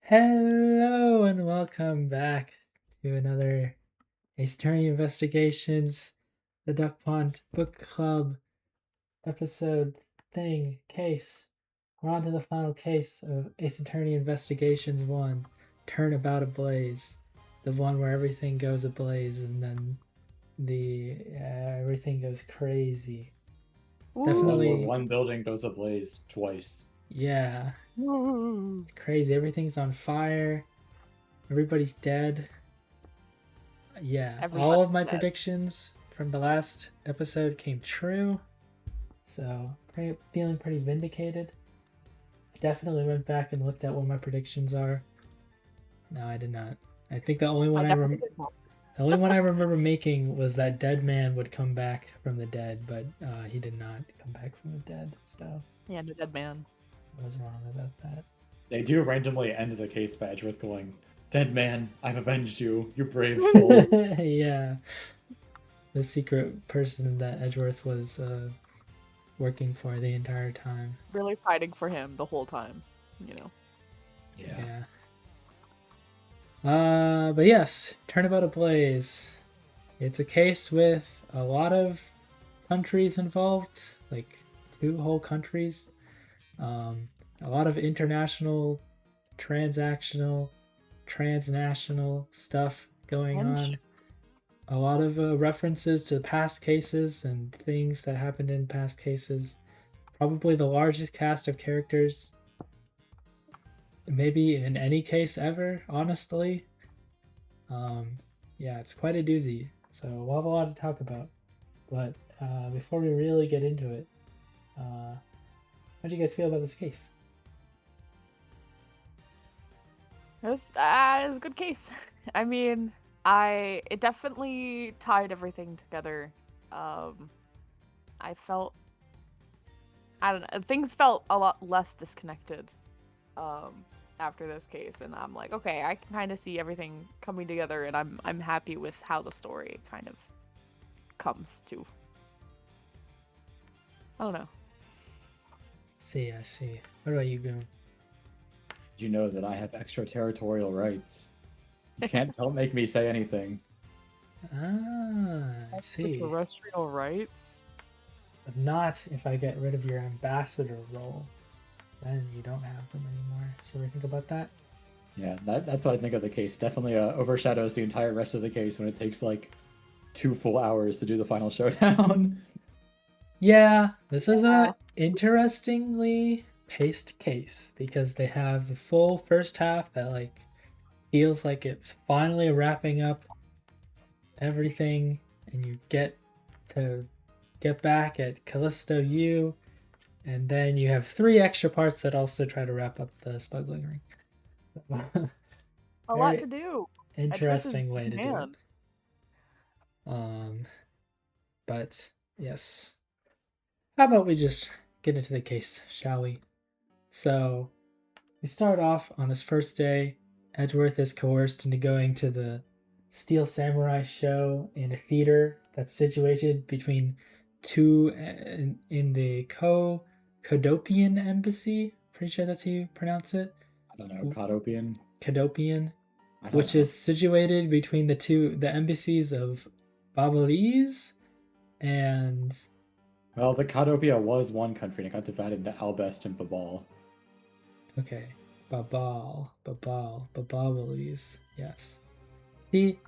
Hello and welcome back to another Ace Attorney Investigations, the Duckpond Book Club episode case. We're on to the final case of Ace Attorney Investigations 1, Turnabout Ablaze. The one where everything goes ablaze and then everything goes crazy. Ooh. Definitely. One building goes ablaze twice. Yeah. Ooh. It's crazy. Everything's on fire. Everybody's dead. Yeah, all of my predictions from the last episode came true. So, feeling pretty vindicated. I definitely went back and looked at what my predictions are. No, I did not. I think the only one the only one I remember making was that Dead Man would come back from the dead, but he did not come back from the dead. So yeah, no Dead Man. I was wrong about that. They do randomly end the case by Edgeworth going, "Dead man, I've avenged you, you brave soul." Yeah, the secret person that Edgeworth was working for the entire time. Really fighting for him the whole time, you know. Yeah. But yes, Turnabout Ablaze. It's a case with a lot of countries involved, like 2 whole countries. A lot of international, transactional, transnational stuff going on. A lot of references to past cases and things that happened in past cases. Probably the largest cast of characters maybe in any case ever, honestly. Yeah, it's quite a doozy. So we'll have a lot to talk about. But before we really get into it, how do you guys feel about this case? It was a good case. I mean, it definitely tied everything together. I don't know, things felt a lot less disconnected after this case, and I'm like, okay, I can kind of see everything coming together, and I'm happy with how the story kind of comes to. I don't know. I see. What about you, Goomb? You know that I have extraterritorial rights. You can't make me say anything. Ah, I see. Extraterrestrial rights? But not if I get rid of your ambassador role. Then you don't have them anymore. So we think about that? Yeah, that's what I think of the case. Definitely overshadows the entire rest of the case when it takes like 2 full hours to do the final showdown. Yeah, this is a interestingly paced case because they have the full first half that like feels like it's finally wrapping up everything, and you get to get back at Callisto U, and then you have 3 extra parts that also try to wrap up the smuggling ring. A lot to do. Interesting way to do it. But yes. How about we just get into the case, shall we? So, we start off on this first day. Edgeworth is coerced into going to the Steel Samurai show in a theater that's situated between 2 in the Kodopian embassy. Pretty sure that's how you pronounce it. I don't know, Kodopian? Kodopian, which is situated between the embassies of Babalese and... Well, the Kodopia was one country, and it got divided into Albest and Babal. Okay. Babalese. Yes. See,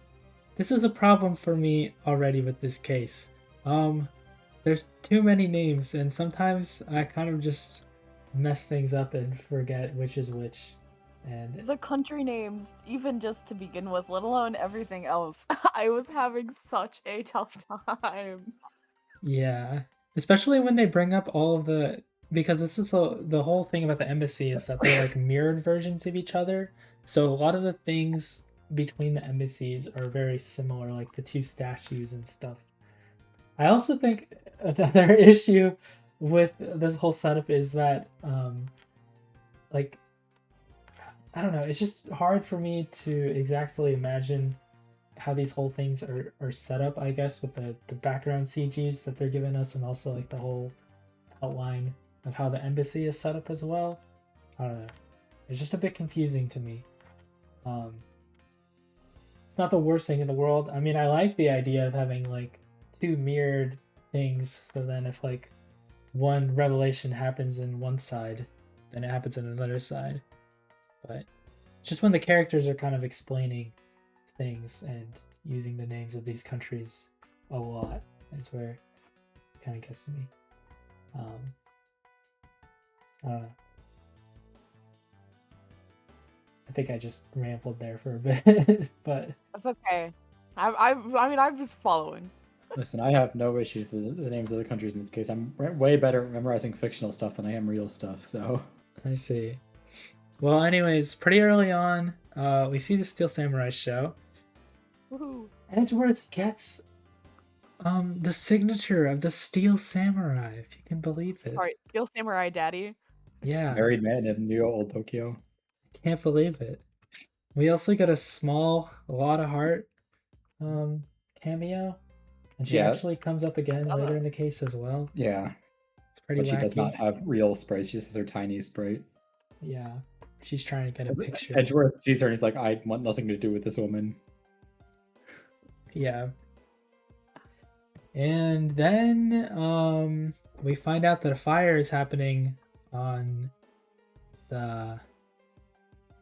this is a problem for me already with this case. There's too many names, and sometimes I kind of just mess things up and forget which is which. And the country names, even just to begin with, let alone everything else, I was having such a tough time. Yeah. Especially when they bring up all of because this is the whole thing about the embassy is that they're like mirrored versions of each other. So a lot of the things between the embassies are very similar, like the 2 statues and stuff. I also think another issue with this whole setup is that like, I don't know, it's just hard for me to exactly imagine how these whole things are set up, I guess, with the background CGs that they're giving us, and also like the whole outline of how the embassy is set up as well. I don't know. It's just a bit confusing to me. It's not the worst thing in the world. I mean, I like the idea of having like two mirrored things, so then if like one revelation happens in one side, then it happens in another side. But just when the characters are kind of explaining things and using the names of these countries a lot is where it kind of gets to me. I don't know. I think I just rambled there for a bit, but That's okay. I mean, I'm just following. Listen, I have no issues with the names of the countries in this case. I'm way better at memorizing fictional stuff than I am real stuff, so. I see. Well, anyways, pretty early on, we see the Steel Samurai show. Woohoo! Edgeworth gets the signature of the Steel Samurai, if you can believe it. Sorry, Steel Samurai Daddy. Yeah. Married man in New Old Tokyo. Can't believe it. We also got a small, a lot of heart cameo. And she actually comes up again later in the case as well. Yeah. It's pretty wacky. But she does not have real sprites. She just has her tiny sprite. Yeah. She's trying to get a picture. Edgeworth sees her and he's like, I want nothing to do with this woman. Yeah. And then we find out that a fire is happening on the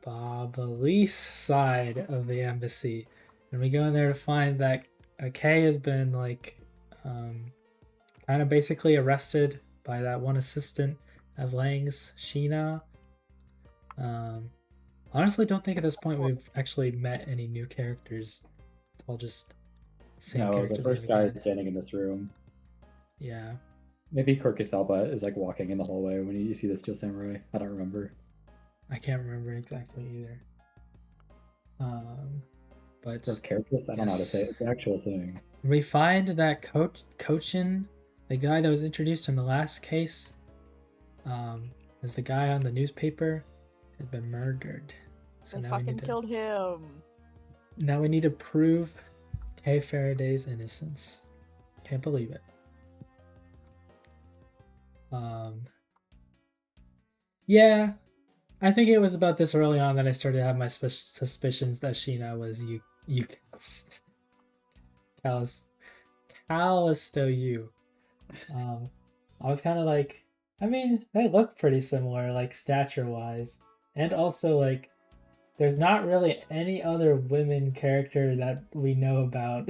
Ablaze side of the embassy. And we go in there to find that Kay has been like kind of basically arrested by that one assistant of Lang's, Sheena. Honestly, don't think at this point we've actually met any new characters. It's all just same characters. The first guy is standing in this room. Yeah. Maybe Kirkisalba is like walking in the hallway when you see the Steel Samurai. I don't remember. I can't remember exactly either. But Kirkis? I don't know how to say it. It's an actual thing. We find that Kochin, the guy that was introduced in the last case, is the guy on the newspaper, has been murdered. So now we need to killed him. Now we need to prove Kay Faraday's innocence. Can't believe it. Yeah, I think it was about this early on that I started to have my suspicions that Sheena was Callisto U. I was kind of like, I mean, they look pretty similar, like stature-wise, and also like, there's not really any other women character that we know about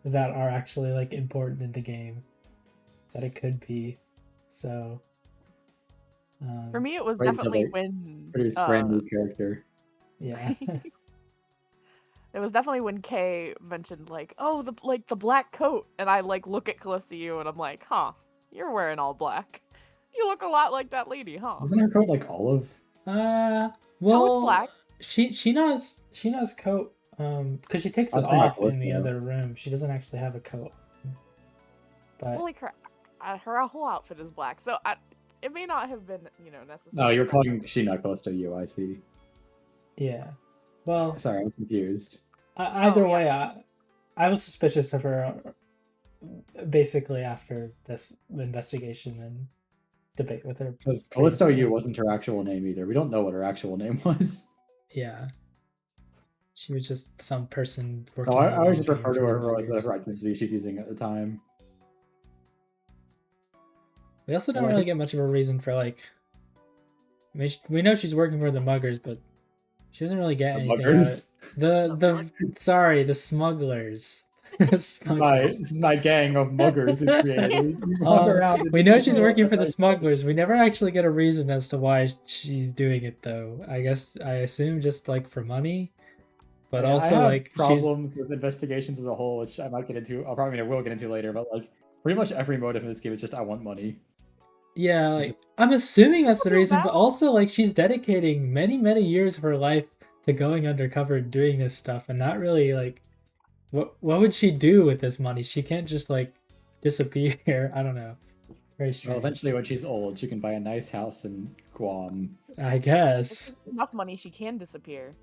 that are actually like important in the game that it could be. So for me, it was definitely when produce brand new character. Yeah. It was definitely when Kay mentioned like, oh, the black coat, and I like look at Callisto and I'm like, huh, you're wearing all black. You look a lot like that lady, huh? Wasn't her coat like olive? Well, no, it's black. Sheena's coat, because she takes it off in the other room. She doesn't actually have a coat. But holy crap, her whole outfit is black, so it may not have been, necessary. No, you're calling Sheena Callisto U, I see. Yeah. Well, sorry, I was confused. Either way, I was suspicious of her basically after this investigation and debate with her. Because Callisto U wasn't her actual name either. We don't know what her actual name was. Yeah. She was just some person working. No, I always just refer to her as her identity she's using at the time. We also don't really get much of a reason for like. I mean, we know she's working for the muggers, but she doesn't really get anything muggers? out of the smugglers. My gang of muggers who created. We know she's working for the smugglers. We never actually get a reason as to why she's doing it, though. I assume just like for money, but also I have like problems with investigations as a whole, which I might get into. I will get into later. But like pretty much every motive in this game is just I want money. Yeah, like I'm assuming that's the reason, but also like she's dedicating many years of her life to going undercover and doing this stuff, and not really like. What would she do with this money? She can't just like disappear. I don't know. It's very strange. Well, eventually when she's old, she can buy a nice house in Guam. I guess. Enough money, she can disappear.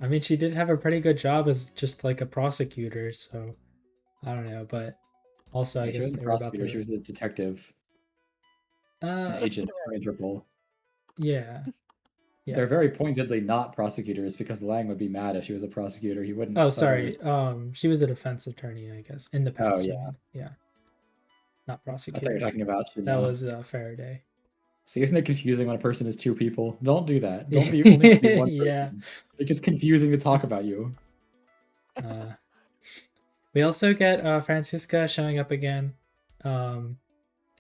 I mean, she did have a pretty good job as just like a prosecutor, so I don't know. But also, I guess she wasn't a prosecutor. She was a detective. An agent for Interpol. Yeah. Yeah. They're very pointedly not prosecutors because Lang would be mad if she was a prosecutor. He wouldn't. Oh, let her- sorry. She was a defense attorney, I guess, in the Oh past. I yeah, mean. Yeah, not I thought you prosecutor. were talking about. That was Faraday. See, isn't it confusing when a person is two people? Don't do that. Don't be only be one Yeah. person. It gets confusing to talk about you. We also get Francisca showing up again.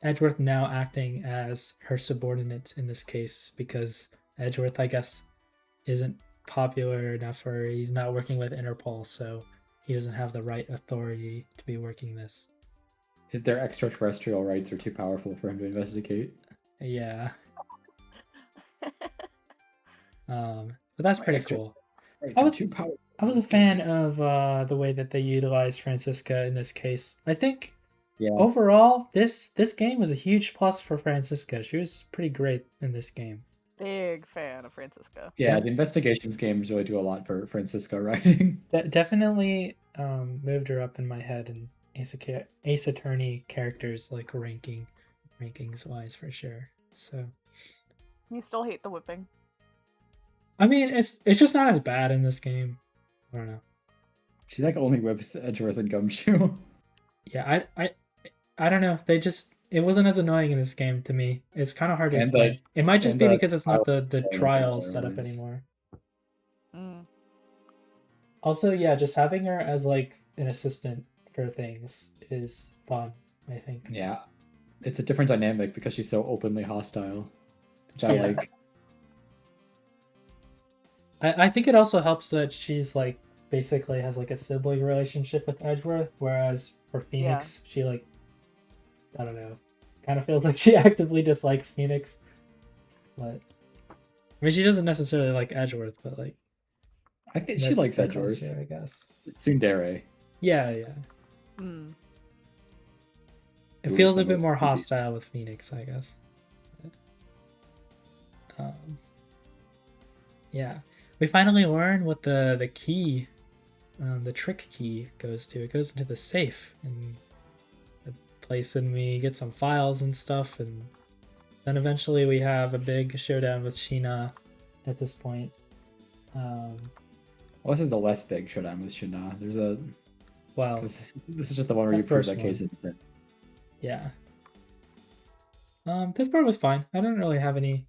Edgeworth now acting as her subordinate in this case because Edgeworth, I guess, isn't popular enough, or he's not working with Interpol, so he doesn't have the right authority to be working this. Their extraterrestrial rights are too powerful for him to investigate. Yeah. But that's pretty cool. Rights are too powerful. I was a fan of the way that they utilized Francisca in this case. I think overall, this game was a huge plus for Francisca. She was pretty great in this game. Big fan of Francisca. Yeah, the investigations games really do a lot for Francisca writing. That definitely moved her up in my head in Ace Attorney characters, like rankings wise, for sure. So You still hate the whipping? I mean, it's just not as bad in this game. I don't know. She like only whips Edgeworth and Gumshoe. Yeah, I don't know. It wasn't as annoying in this game to me. It's kind of hard to explain. It might just be because it's not the trial setup anymore. Also, yeah, just having her as like an assistant for things is fun, I think. Yeah. It's a different dynamic because she's so openly hostile, which I like. I think it also helps that she's like basically has like a sibling relationship with Edgeworth, whereas for Phoenix, she like, I don't know, kind of feels like she actively dislikes Phoenix. But I mean, she doesn't necessarily like Edgeworth, but like, I think she likes Edgeworth. I guess. Tsundere. Yeah. It feels a bit more hostile with Phoenix, I guess. Yeah. We finally learn what the key, the trick key goes to. It goes into the safe and a place, and we get some files and stuff, and then eventually we have a big showdown with Sheena at this point. Well, this is the less big showdown with Sheena. There's a... Well... This is just the one where you prove that case innocent. Yeah. This part was fine. I don't really have any...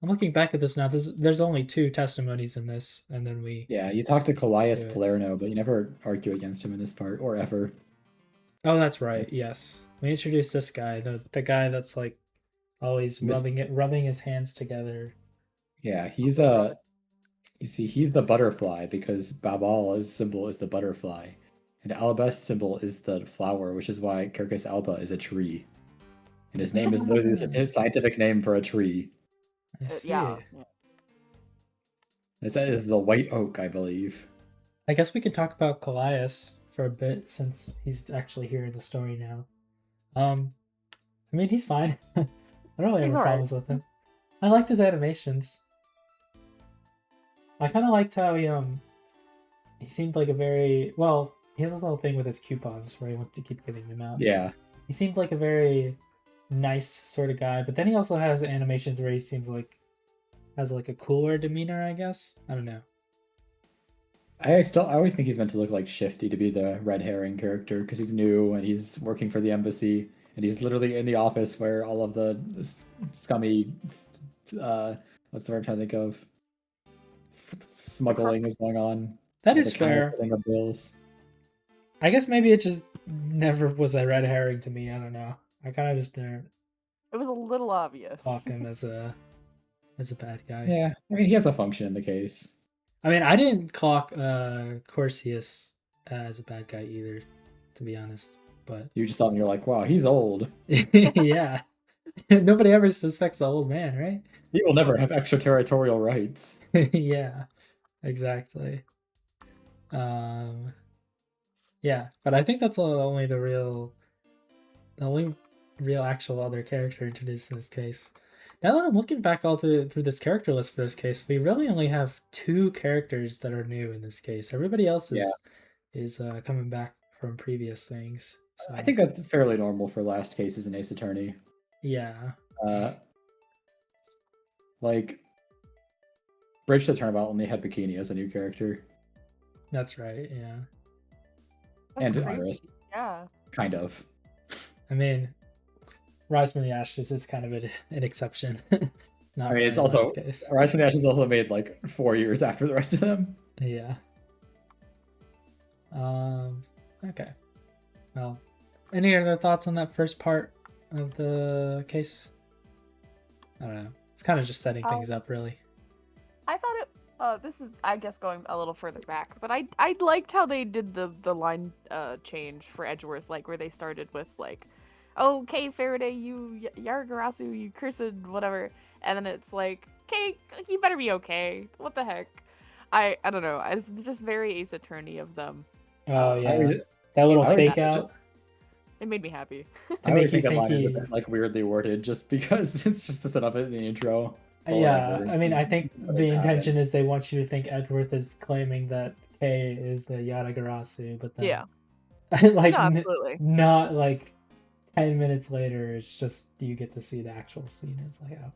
I'm looking back at this now. There's only 2 testimonies in this, and then we... Yeah, you talk to Callias Palerno, but you never argue against him in this part, or ever. Oh, that's right. Yes, we introduced this guy, the guy that's like always rubbing his hands together. Yeah, he's you see, he's the butterfly because Babal's symbol is the butterfly, and Albest's symbol is the flower, which is why Kirkus Alba is a tree, and his name is literally his scientific name for a tree. I see. Yeah. It's a white oak, I believe. I guess we could talk about Callias for a bit since he's actually here in the story now. I mean, he's fine. I don't really have problems with him. I liked his animations. I kind of liked how he seemed like a very... Well, he has a little thing with his coupons where he wants to keep giving them out. Yeah. He seemed like a very nice sort of guy, but then he also has animations where he seems like has like a cooler demeanor, I guess. I don't know. I always think he's meant to look like Shifty to be the red herring character because he's new and he's working for the embassy and he's literally in the office where all of the scummy what's the word I'm trying to think of? Smuggling is going on. That is fair. Of bills. I guess maybe it just never was a red herring to me. I don't know. I kind of just didn't. It was a little obvious. Talk him as a bad guy. Yeah, I mean he has a function in the case. I mean, I didn't clock Corsius as a bad guy either, to be honest. But you just saw him, you're like, wow, he's old. Yeah, nobody ever suspects the old man, right? He will never have extraterritorial rights. Yeah, exactly. Yeah, but I think that's the only real actual other character introduced in this case. Now that I'm looking back all through this character list for this case, we really only have 2 characters that are new in this case. Everybody else is coming back from previous things. So I think that's fairly normal for last cases in Ace Attorney. Yeah. Like Bridge to Turnabout only had Bikini as a new character. That's right. Yeah. That's And crazy. Iris, Yeah. kind of. I mean, Rise from the Ashes is kind of an exception. Not I mean, it's really in also this case. Rise from the Ashes also made like 4 years after the rest of them. Yeah. Okay. Well, any other thoughts on that first part of the case? I don't know. It's kind of just setting things up, really. I thought it. This is, I guess, going a little further back, but I liked how they did the line change for Edgeworth, like where they started with like, "Okay, Faraday, you Yargarasu, you cursed whatever," and then it's like, "Okay, you better be okay." What the heck? I don't know. It's just very Ace Attorney of them. Oh yeah, I- that little I always fake think it's out. It made me happy. I make always you think the think line is a he- bit like weirdly worded just because it's just to set up it in the intro. But Yeah, whatever. I mean, I think Let the it happen. intention is they want you to think Edgeworth is claiming that Kay is the Yadagarasu, but then Yeah. like No, absolutely. not like 10 minutes later, it's just you get to see the actual scene. It's like, oh,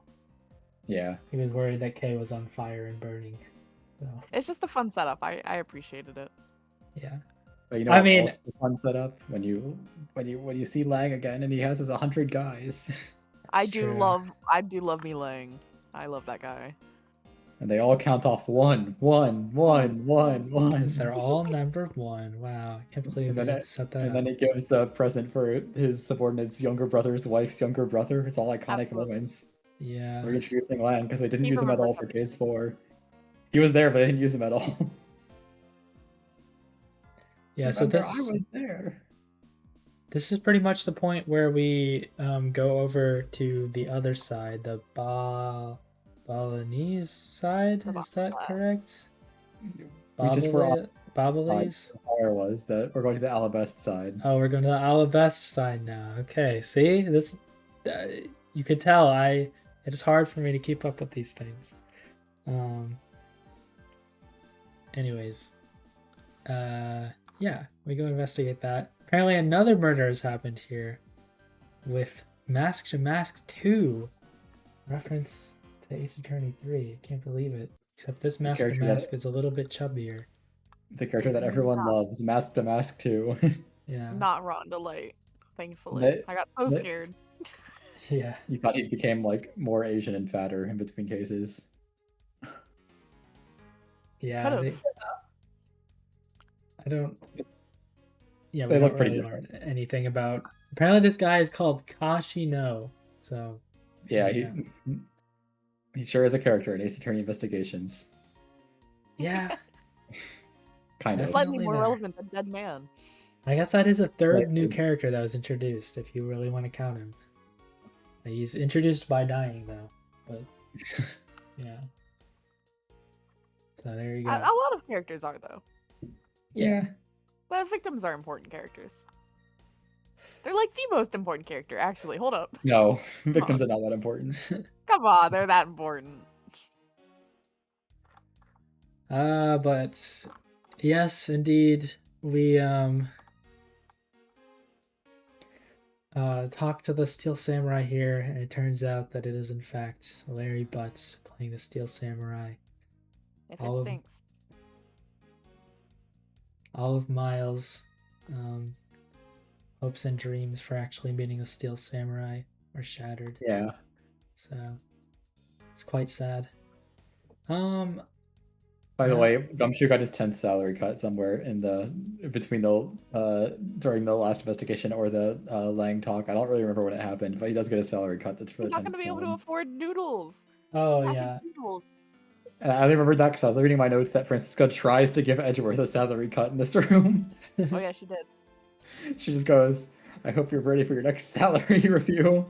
Yeah. he was worried that Kay was on fire and burning. So It's just a fun setup. I appreciated it. yeah, But you know I what mean- else is a fun setup? When you see Lang again and he has his 100 guys. I It's do true. love me Lang. I love that guy. And they all count off one. because they're all number 1. Wow, I can't believe And then they it- set that And up. then he gives the present for his subordinate's younger brother's wife's younger brother. It's all iconic Absolutely. moments. Yeah, We're introducing Lang because they didn't He use him at all remembers for something. Case 4. He was there, but they didn't use him at all. yeah. So Remember, this I was there. this is pretty much the point where we go over to the other side, the Balinese side. The Is that Balinese. correct? We just were on Babalese? the fire was that we're going to the Alabest side. Oh, we're going to the Alabest side now. Okay, see this. You could tell it is hard for me to keep up with these things. Anyways, yeah, we go investigate that. Apparently, another murder has happened here, with Mask to Mask 2, reference to Ace Attorney 3. I can't believe it. Except this Mask to character Mask that- is a little bit chubbier. The character that It's everyone not- loves, Mask to Mask 2. Yeah, Not Rhonda Light, thankfully. They- I got so they- scared. yeah. You thought he became like more Asian and fatter in between cases. Yeah, Could've. I don't. Yeah, They we look don't pretty really learn anything about. Apparently, this guy is called Kashino. So Yeah, Yeah. he sure is a character in Ace Attorney Investigations. yeah, Kind of. Definitely Slightly more there. relevant than Dead Man. I guess that is a third Right. new character that was introduced. If you really want to count him, he's introduced by dying though. But yeah. So there you A go. lot of characters are, though. Yeah. The victims are important characters. They're like the most important character, actually. Hold up. No, victims are not that important. Come on, they're that important. But yes, indeed, we talked to the Steel Samurai here, and it turns out that it is in fact Larry Butts playing the Steel Samurai. If All it of- stinks. All of Miles' hopes and dreams for actually meeting the Steel Samurai were shattered. Yeah. So it's quite sad. By the Yeah. way, Gumshoe got his 10th salary cut somewhere in the between the during the last investigation or the Lang talk. I don't really remember when it happened, but he does get a salary cut for He's the not 10th going to be able to time. afford noodles. Oh Happy yeah, Noodles. And I remembered that because I was reading my notes that Francisca tries to give Edgeworth a salary cut in this room. Oh, yeah, she did. She just goes, "I hope you're ready for your next salary review."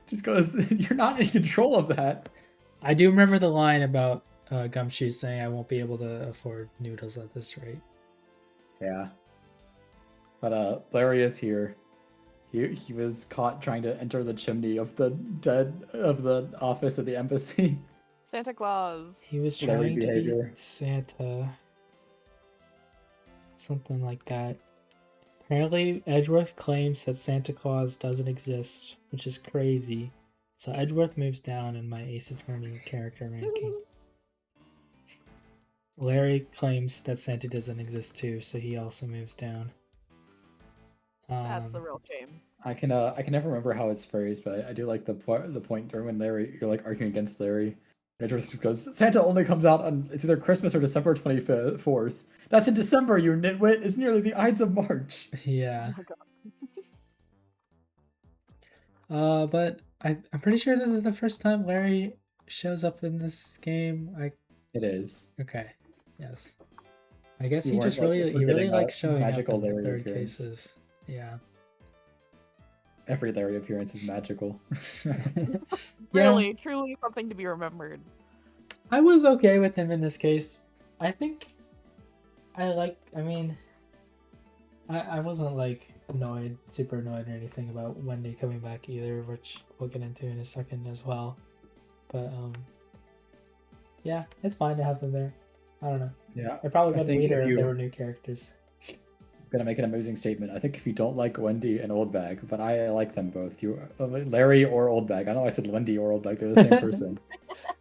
Just goes, "You're not in control of that." I do remember the line about Gumshoe saying, "I won't be able to afford noodles at this rate." Yeah. But Larry is here. He was caught trying to enter the chimney of the office of the embassy. Santa Claus. He was Larry trying to behavior. be Santa. Something like that. Apparently, Edgeworth claims that Santa Claus doesn't exist, which is crazy. So Edgeworth moves down in my Ace Attorney character ranking. Larry claims that Santa doesn't exist too, so he also moves down. That's a real shame. I can never remember how it's phrased, but I do like the point during when Larry you're like arguing against Larry. And Edgeworth just goes, Santa only comes out on it's either Christmas or December 24th. That's in December, you nitwit. It's nearly the Ides of March. Yeah. Oh my god. But I'm pretty sure this is the first time Larry shows up in this game. It is. Okay. Yes. I guess You he weren't, just like, really forgetting likes a showing up magical in the Larry third appearance. cases. Yeah. Every Larry appearance is magical. Really, truly something to be remembered. I was okay with him in this case. I think I wasn't like super annoyed or anything about Wendy coming back either, which we'll get into in a second as well. But yeah, it's fine to have them there. I don't know. Yeah. It probably I would be think weirder if if there you- were new characters. Gonna make an amusing statement. I think if you don't like Wendy and Oldbag, but I like them both. You Larry or Oldbag. I know I said Wendy or Oldbag. They're the same person.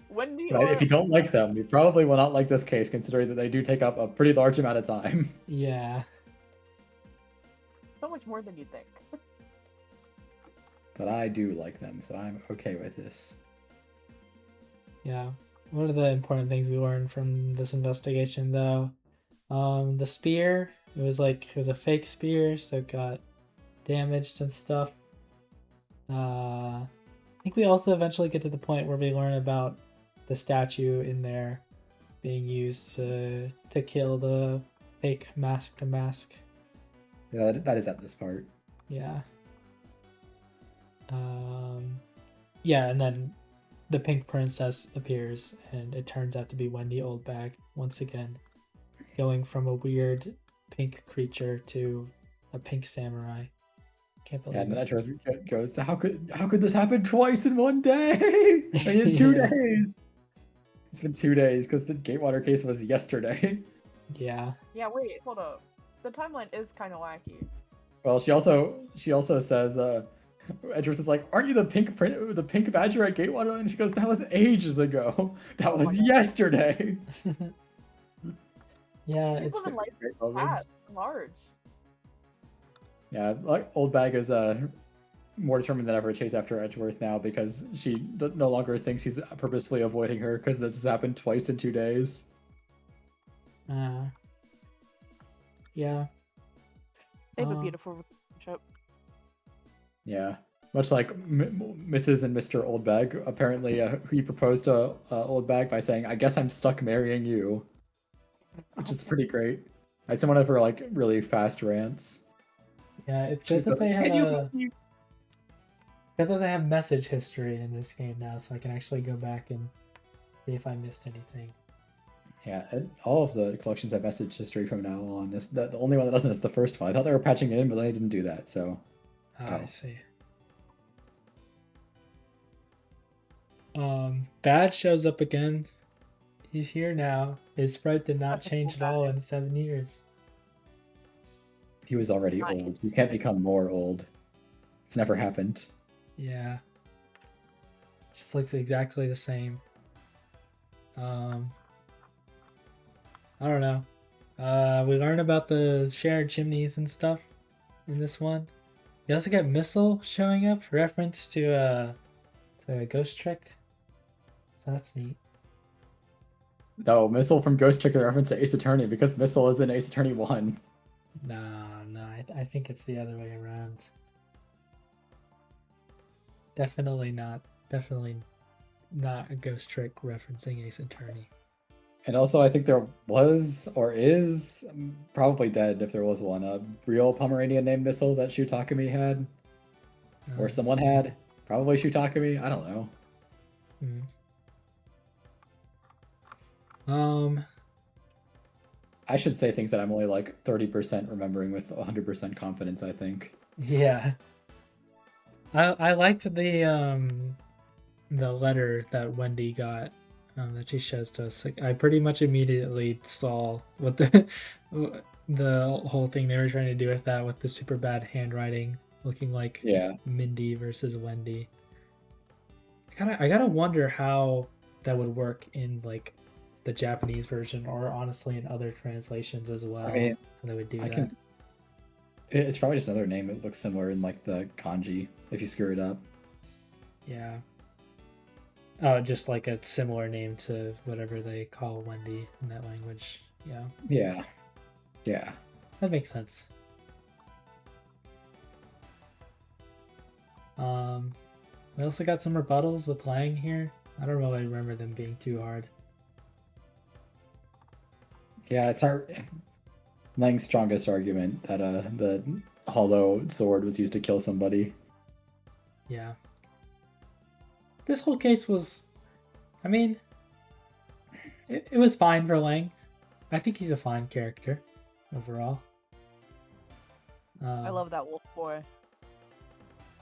Wendy But if you don't like them, you probably will not like this case, considering that they do take up a pretty large amount of time. Yeah. so much more than you'd think. But I do like them, so I'm okay with this. Yeah. One of the important things we learned from this investigation, though, the spear, it was a fake spear, so it got damaged and stuff. I think we also eventually get to the point where we learn about the statue in there being used to kill the fake mask to mask. Yeah, that is at this part. Yeah. Yeah, and then the pink princess appears, and it turns out to be Wendy Oldbag once again, going from a weird pink creature to a pink samurai. Can't believe Yeah, and then it. Edgeworth goes, how could this happen twice in one day? I mean, in 2 Yeah. days. It's been 2 days because the Gatewater case was yesterday. Yeah. Yeah, wait, hold up. The timeline is kind of wacky. Well, she also says, Edgeworth is like, aren't you the pink badger at Gatewater? And she goes, that was ages ago. That Oh my was God. yesterday. Yeah, it's People in life Great moments. past large. Yeah, like Oldbag is more determined than ever to chase after Edgeworth now because she no longer thinks he's purposefully avoiding her because this has happened twice in 2 days. Yeah. They have a beautiful relationship. Yeah, much like Mrs. and Mr. Oldbag. Apparently, he proposed to Oldbag by saying, "I guess I'm stuck marrying you," which is pretty great. I had someone of her like really fast rants. Yeah, it's She's good that they like, have "Can you believe-" good that they have message history in this game now, so I can actually go back and see if I missed anything. Yeah, and all of the collections have message history from now on. The only one that doesn't is the first one. I thought they were patching it in, but they didn't do that. So I see. Bad shows up again. He's here now. His sprite did not change at all in 7 years. he was already Right. old. You can't become more old. It's never happened. Yeah. Just looks exactly the same. I don't know. We learn about the shared chimneys and stuff in this one. We also get Missile showing up, reference to a ghost trick. So that's neat. No, Missile from Ghost Trick in reference to Ace Attorney because Missile is in Ace Attorney 1. No, I think it's the other way around. Definitely not a ghost trick referencing Ace Attorney. And also, I think there was, or is, probably dead if there was one, a real Pomeranian named Missile that Shutakami had. Or someone had. Probably Shutakami. I don't know. I should say things that I'm only like 30% remembering with 100% confidence, I think. Yeah. I liked the letter that Wendy got that she shows to us. Like, I pretty much immediately saw what the whole thing they were trying to do with that, with the super bad handwriting looking like Mindy versus Wendy. I gotta wonder how that would work in like the Japanese version, or honestly in other translations as well. I mean, they would do I that. can. It's probably just another name that looks similar in like the kanji if you screw it up. Yeah. Oh, just like a similar name to whatever they call Wendy in that language. Yeah. Yeah. Yeah. That makes sense. We also got some rebuttals with Lang here. I don't really remember them being too hard. Yeah, it's our Lang's strongest argument that the hollow sword was used to kill somebody. Yeah. This whole case was, I mean, it was fine for Lang. I think he's a fine character overall. I love that wolf boy.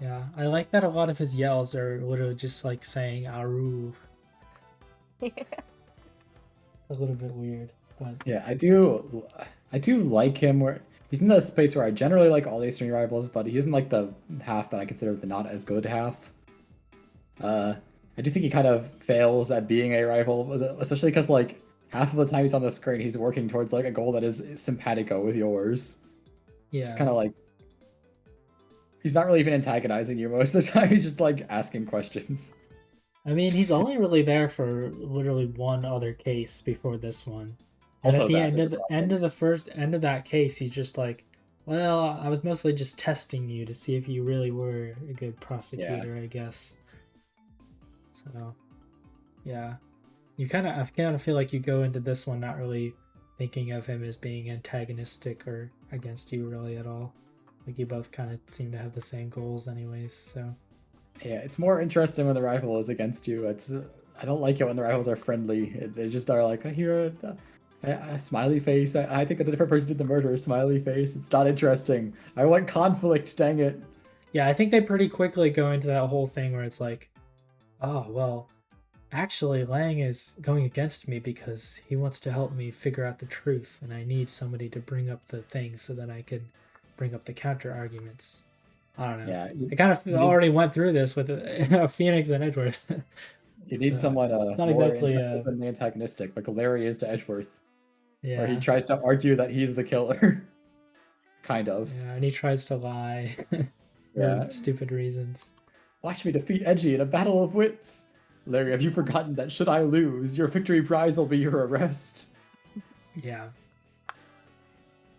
Yeah, I like that a lot of his yells are literally just like saying "Aru." It's a little bit weird, but Yeah, I do like him where he's in the space where I generally like all the Eastern rivals, but he isn't like the half that I consider the not as good half. I do think he kind of fails at being a rival, especially because like half of the time he's on the screen, he's working towards like a goal that is simpatico with yours. yeah, It's kind of like he's not really even antagonizing you most of the time. He's just like asking questions. I mean, he's only really there for literally one other case before this one. And Also at the that end is of a the problem. end of that case, he's just like, "Well, I was mostly just testing you to see if you really were a good prosecutor, I guess." So, yeah, I kind of feel like you go into this one not really thinking of him as being antagonistic or against you really at all. Like you both kind of seem to have the same goals, anyways. So. Yeah, it's more interesting when the rival is against you. I don't like it when the rivals are friendly. They just are like, here, a smiley face. I think that a different person did the murder. A smiley face. It's not interesting. I want conflict. Dang it. Yeah, I think they pretty quickly go into that whole thing where it's like, oh well, actually Lang is going against me because he wants to help me figure out the truth, and I need somebody to bring up the things so that I can bring up the counter arguments. I don't know. Yeah, I kind of already went through this with Phoenix and Edgeworth. you need So, someone it's not more exactly than antagonistic, like Larry is to Edgeworth, where he yeah. tries to argue that he's the killer. Kind of. Yeah, and he tries to lie Yeah. for stupid reasons. Watch me defeat Edgy in a battle of wits. Larry, have you forgotten that should I lose, your victory prize will be your arrest? Yeah.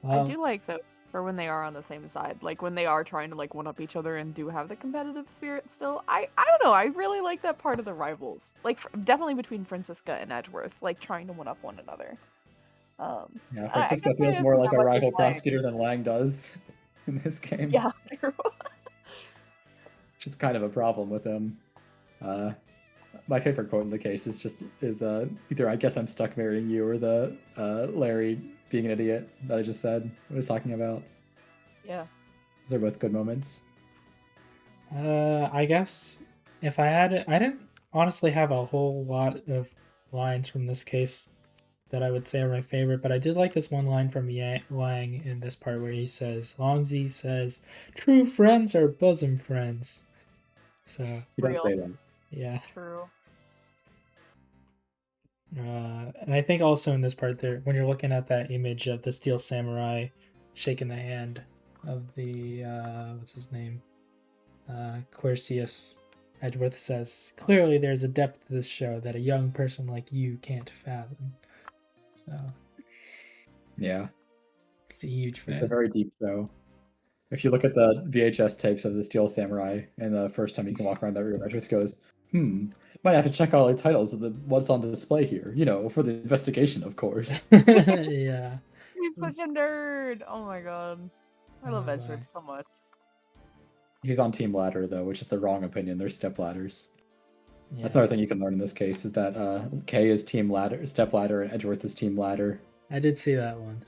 I do like though for when they are on the same side, like when they are trying to like one up each other and do have the competitive spirit still. I don't know. I really like that part of the rivals, like definitely between Francisca and Edgeworth, like trying to one up one another. Yeah, I Francisco guess feels it more isn't like that a much rival with Lang. prosecutor than Lang does in this game. Yeah, true. Which is kind of a problem with him. My favorite quote in the case is either I guess I'm stuck marrying you or the Larry being an idiot that I just said I was talking about. Yeah. Those are both good moments. I guess if I had it, I didn't honestly have a whole lot of lines from this case that I would say are my favorite, but I did like this one line from Lang in this part where he says, Longzy says, true friends are bosom friends. So, He does say that. yeah. True. And I think also in this part there, when you're looking at that image of the Steel Samurai shaking the hand of the, what's his name? Quercius, Edgeworth says, clearly there's a depth to this show that a young person like you can't fathom. So, yeah. He's a huge fan. It's a very deep show. If you look at the VHS tapes of the Steel Samurai, and the first time you can walk around that room, Edgeworth goes, might have to check all the titles of what's on display here. You know, for the investigation, of course. Yeah. He's such a nerd. Oh my god. I love Edgeworth so much. He's on Team Ladder, though, which is the wrong opinion. They're step ladders. Yeah. That's another thing you can learn in this case, is that Kay is Team Ladder, Step Ladder, and Edgeworth is Team Ladder. I did see that one.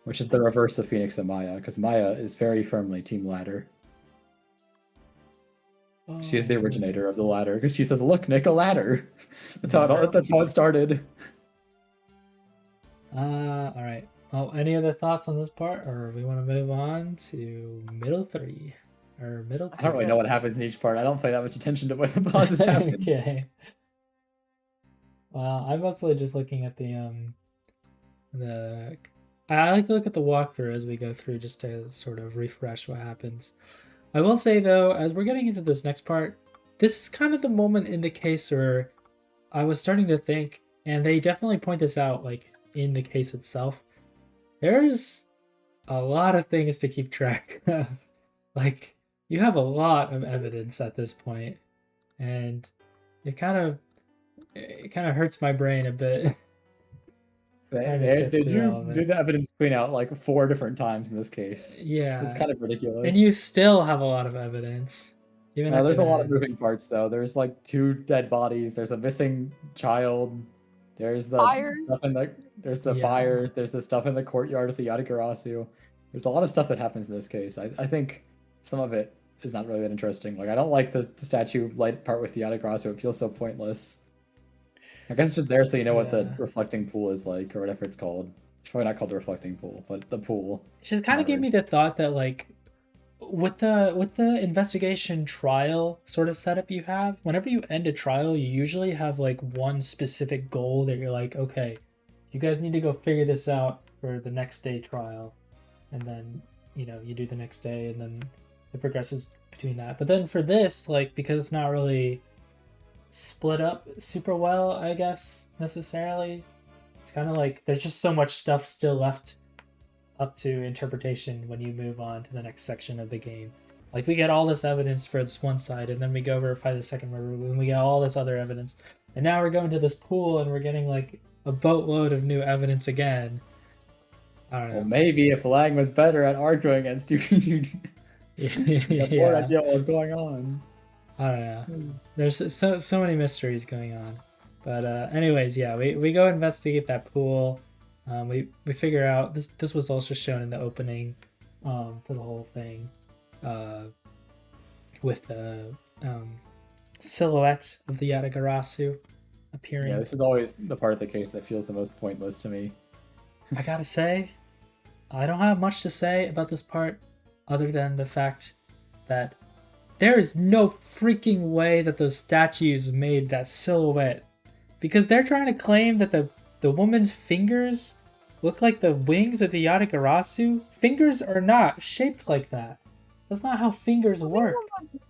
Which is the reverse of Phoenix and Maya, because Maya is very firmly Team Ladder. She is the originator of the ladder, because she says, look, Nick, a ladder. That's how it started. Alright. Well, any other thoughts on this part, or we want to move on to middle 3? Or middle 2? I don't really know what happens in each part. I don't pay that much attention to what the pauses happen. Okay. Well, I'm mostly just looking at the I like to look at the walkthrough as we go through just to sort of refresh what happens. I will say though, as we're getting into this next part, this is kind of the moment in the case where I was starting to think, and they definitely point this out like in the case itself, there's a lot of things to keep track of. Like you have a lot of evidence at this point, and it kind of hurts my brain a bit. Trying to sift Did through all you of do it. the evidence clean out like 4 different times in this case? It's Yeah, kind of ridiculous. and you still have a lot of evidence, even at There's the a lot of end. moving parts though. There's like 2 dead bodies. There's a missing child. There's the Fires. stuff in the there's the Yeah. fires. There's the stuff in the courtyard with the Yatagarasu. There's a lot of stuff that happens in this case. I think some of it is not really that interesting. Like I don't like the statue light part with the Yatagarasu. It feels so pointless. I guess it's just there so you know what the Yeah. reflecting pool is like or whatever it's called. It's probably not called the reflecting pool, but the pool. It just kind of gave me the thought that like with the investigation trial sort of setup you have, whenever you end a trial, you usually have like one specific goal that you're like, okay, you guys need to go figure this out for the next day trial, and then you do the next day, and then it progresses between that. But then for this, like because it's not really split up super well, I guess necessarily, it's kind of like there's just so much stuff still left up to interpretation when you move on to the next section of the game. Like we get all this evidence for this one side, and then we go verify the second murder, and we get all this other evidence, and now we're going to this pool, and we're getting like a boatload of new evidence again. I don't know. Well, maybe if Lang was better at arguing against you, you'd have more Yeah, idea what was going on. I don't know. There's so many mysteries going on, but anyways, yeah, we go investigate that pool. We figure out this was also shown in the opening to the whole thing, with the silhouette of the Yatagarasu appearing. Yeah, this is always the part of the case that feels the most pointless to me. I gotta say, I don't have much to say about this part other than the fact that there is no freaking way that those statues made that silhouette, because they're trying to claim that the woman's fingers look like the wings of the Yatagarasu. Fingers are not shaped like that. That's not how fingers work.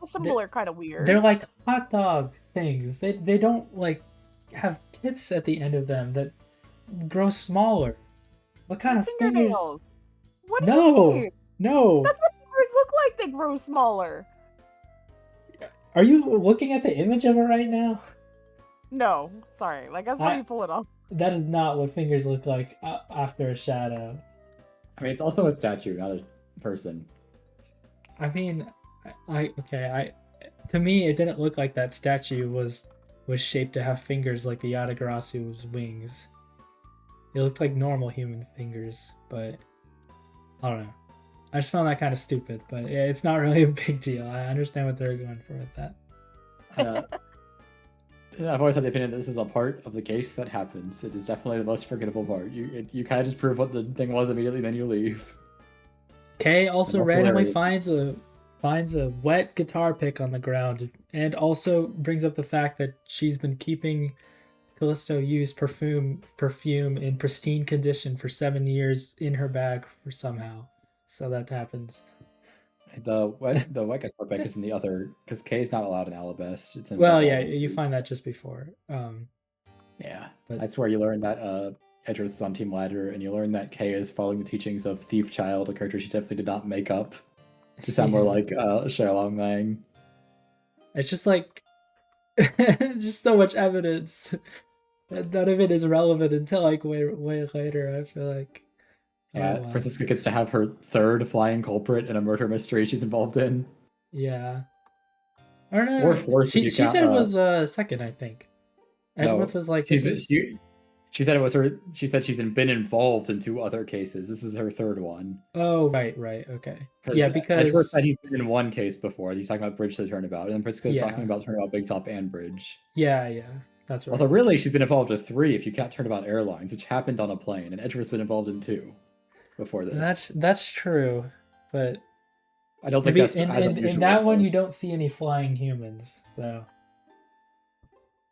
The symbol are kind of weird. They're like hot dog things. They don't like have tips at the end of them that grow smaller. What kind of fingers? Fingernails. What do you mean? No. That's what fingers look like. They grow smaller. Are you looking at the image of it right now? No, sorry. Like I saw you pull it up. That is not what fingers look like after a shadow. I mean, it's also a statue, not a person. I mean, to me, it didn't look like that statue was shaped to have fingers like the Yatagarasu's wings. It looked like normal human fingers, but I don't know. I just found that kind of stupid, but it's not really a big deal. I understand what they're going for with that. I've always had the opinion that this is a part of the case that happens. It is definitely the most forgettable part. You kind of just prove what the thing was immediately, then you leave. Kay also also randomly hilarious. finds a wet guitar pick on the ground, and also brings up the fact that she's been keeping Callisto Yu's perfume in pristine condition for 7 years in her bag for somehow. So that happens. The wet guitar pick is in the other, because Kay's not allowed in Alabest. It's in Yeah, you find that just before. Yeah, but that's where you learn that Edgeworth is on Team Ladder, and you learn that Kay is following the teachings of Thief Child, a character she definitely did not make up to sound more like Xiaolong Lang. It's just like just so much evidence. None of it is relevant until like way later. I feel like. Yeah, wow. Francisca gets to have her third flying culprit in a murder mystery she's involved in. Yeah. Or no, Or fourth. She said it was second, I think. Edgeworth was like, she said it was her. She said she's been involved in 2 other cases. This is her 3rd one. Oh, right, okay. Yeah, because Edgeworth said he's been in 1 case before. He's talking about Bridge to the Turnabout, and then Francisca's talking about Turnabout Big Top and Bridge. Yeah, that's right. Although really, she's been involved with 3 if you count Turnabout Airlines, which happened on a plane, and Edgeworth's been involved in 2 before this. That's true, but I don't think that's in that one you don't see any flying humans, so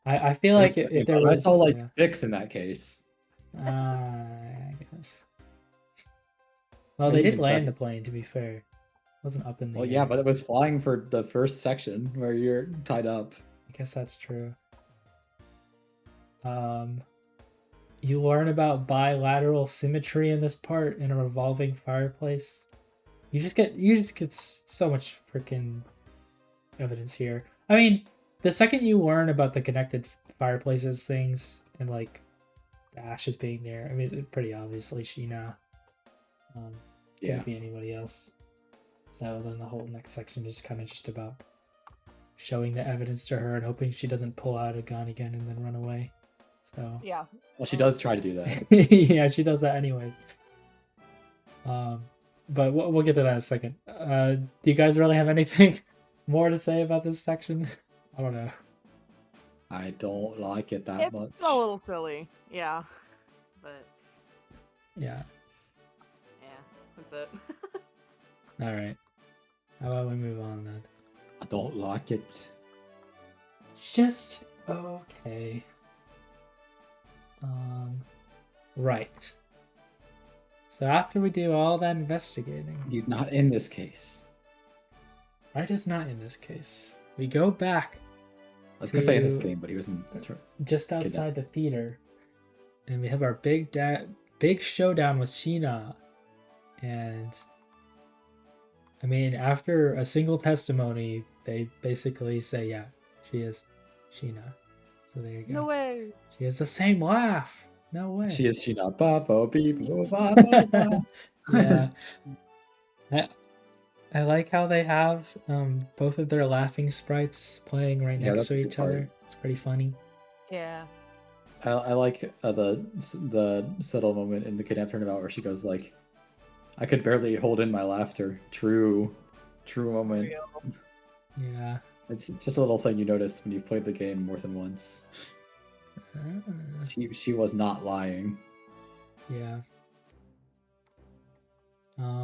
I feel like if there I was, saw like yeah. 6 in that case. I guess. Well, Maybe they did even land 2nd. the plane, to be fair. It wasn't up in the Well, air. yeah, but it was flying for the first section where you're tied up. I guess that's true. You learn about bilateral symmetry in this part in a revolving fireplace. You just get so much freaking evidence here. I mean, the second you learn about the connected fireplaces things and like the ashes being there, I mean, it's pretty obviously Sheena. Yeah. Could be anybody else. So then the whole next section is kind of just about showing the evidence to her and hoping she doesn't pull out a gun again and then run away. So Yeah. Well, she does try to do that. yeah, she does that anyway. But we'll get to that in a second. Do you guys really have anything more to say about this section? I don't know. I don't like it that much. It's a little silly. Yeah. But Yeah. That's it. All right. How about we move on then? I don't like it. Just okay. Right. So after we do all that investigating, He's not in this case. Wright is not in this case. We go back. I was gonna say in this to game, but he was in. just outside the theater, and we have our big showdown with Sheena, and I mean, after a single testimony, they basically say, yeah, she is Sheena. So there you go. No way. She has the same laugh. No way. She is Sheena. Babo, beebo, babo, Yeah. I like how they have both of their laughing sprites playing right next that's to a each good part. other. It's pretty funny. Yeah. I like the subtle moment in the kidnap turnabout where she goes like, "I could barely hold in my laughter." True moment. Real. Yeah. It's just a little thing you notice when you've played the game more than once. Ah, She was not lying. yeah.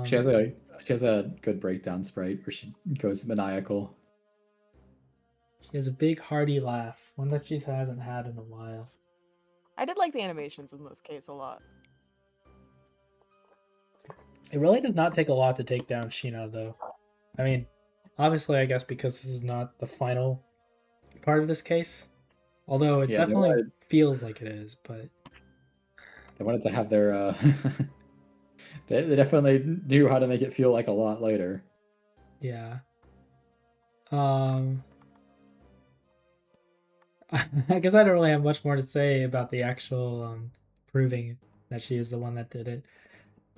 She has a good breakdown sprite where she goes maniacal. She has a big hearty laugh, one that she hasn't had in a while. I did like the animations in this case a lot. It really does not take a lot to take down Sheena, though. I mean, obviously, I guess because this is not the final part of this case. Although it Yeah, they definitely feels like it is, but They wanted to have their they definitely knew how to make it feel like a lot later. yeah. I guess I don't really have much more to say about the actual proving that she is the one that did it.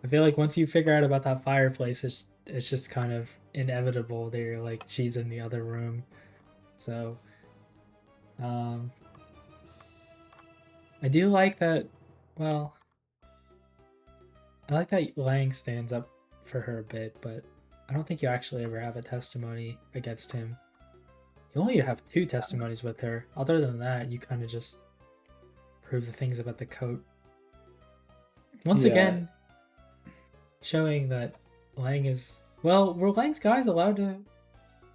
I feel like once you figure out about that fireplace, it's just kind of inevitable that you're like she's in the other room. So I do like that. Well, I like that Lang stands up for her a bit, but I don't think you actually ever have a testimony against him. You only have 2 testimonies with her. Other than that, you kind of just prove the things about the coat. Once again, showing that Lang is... Well, were Lang's guys allowed to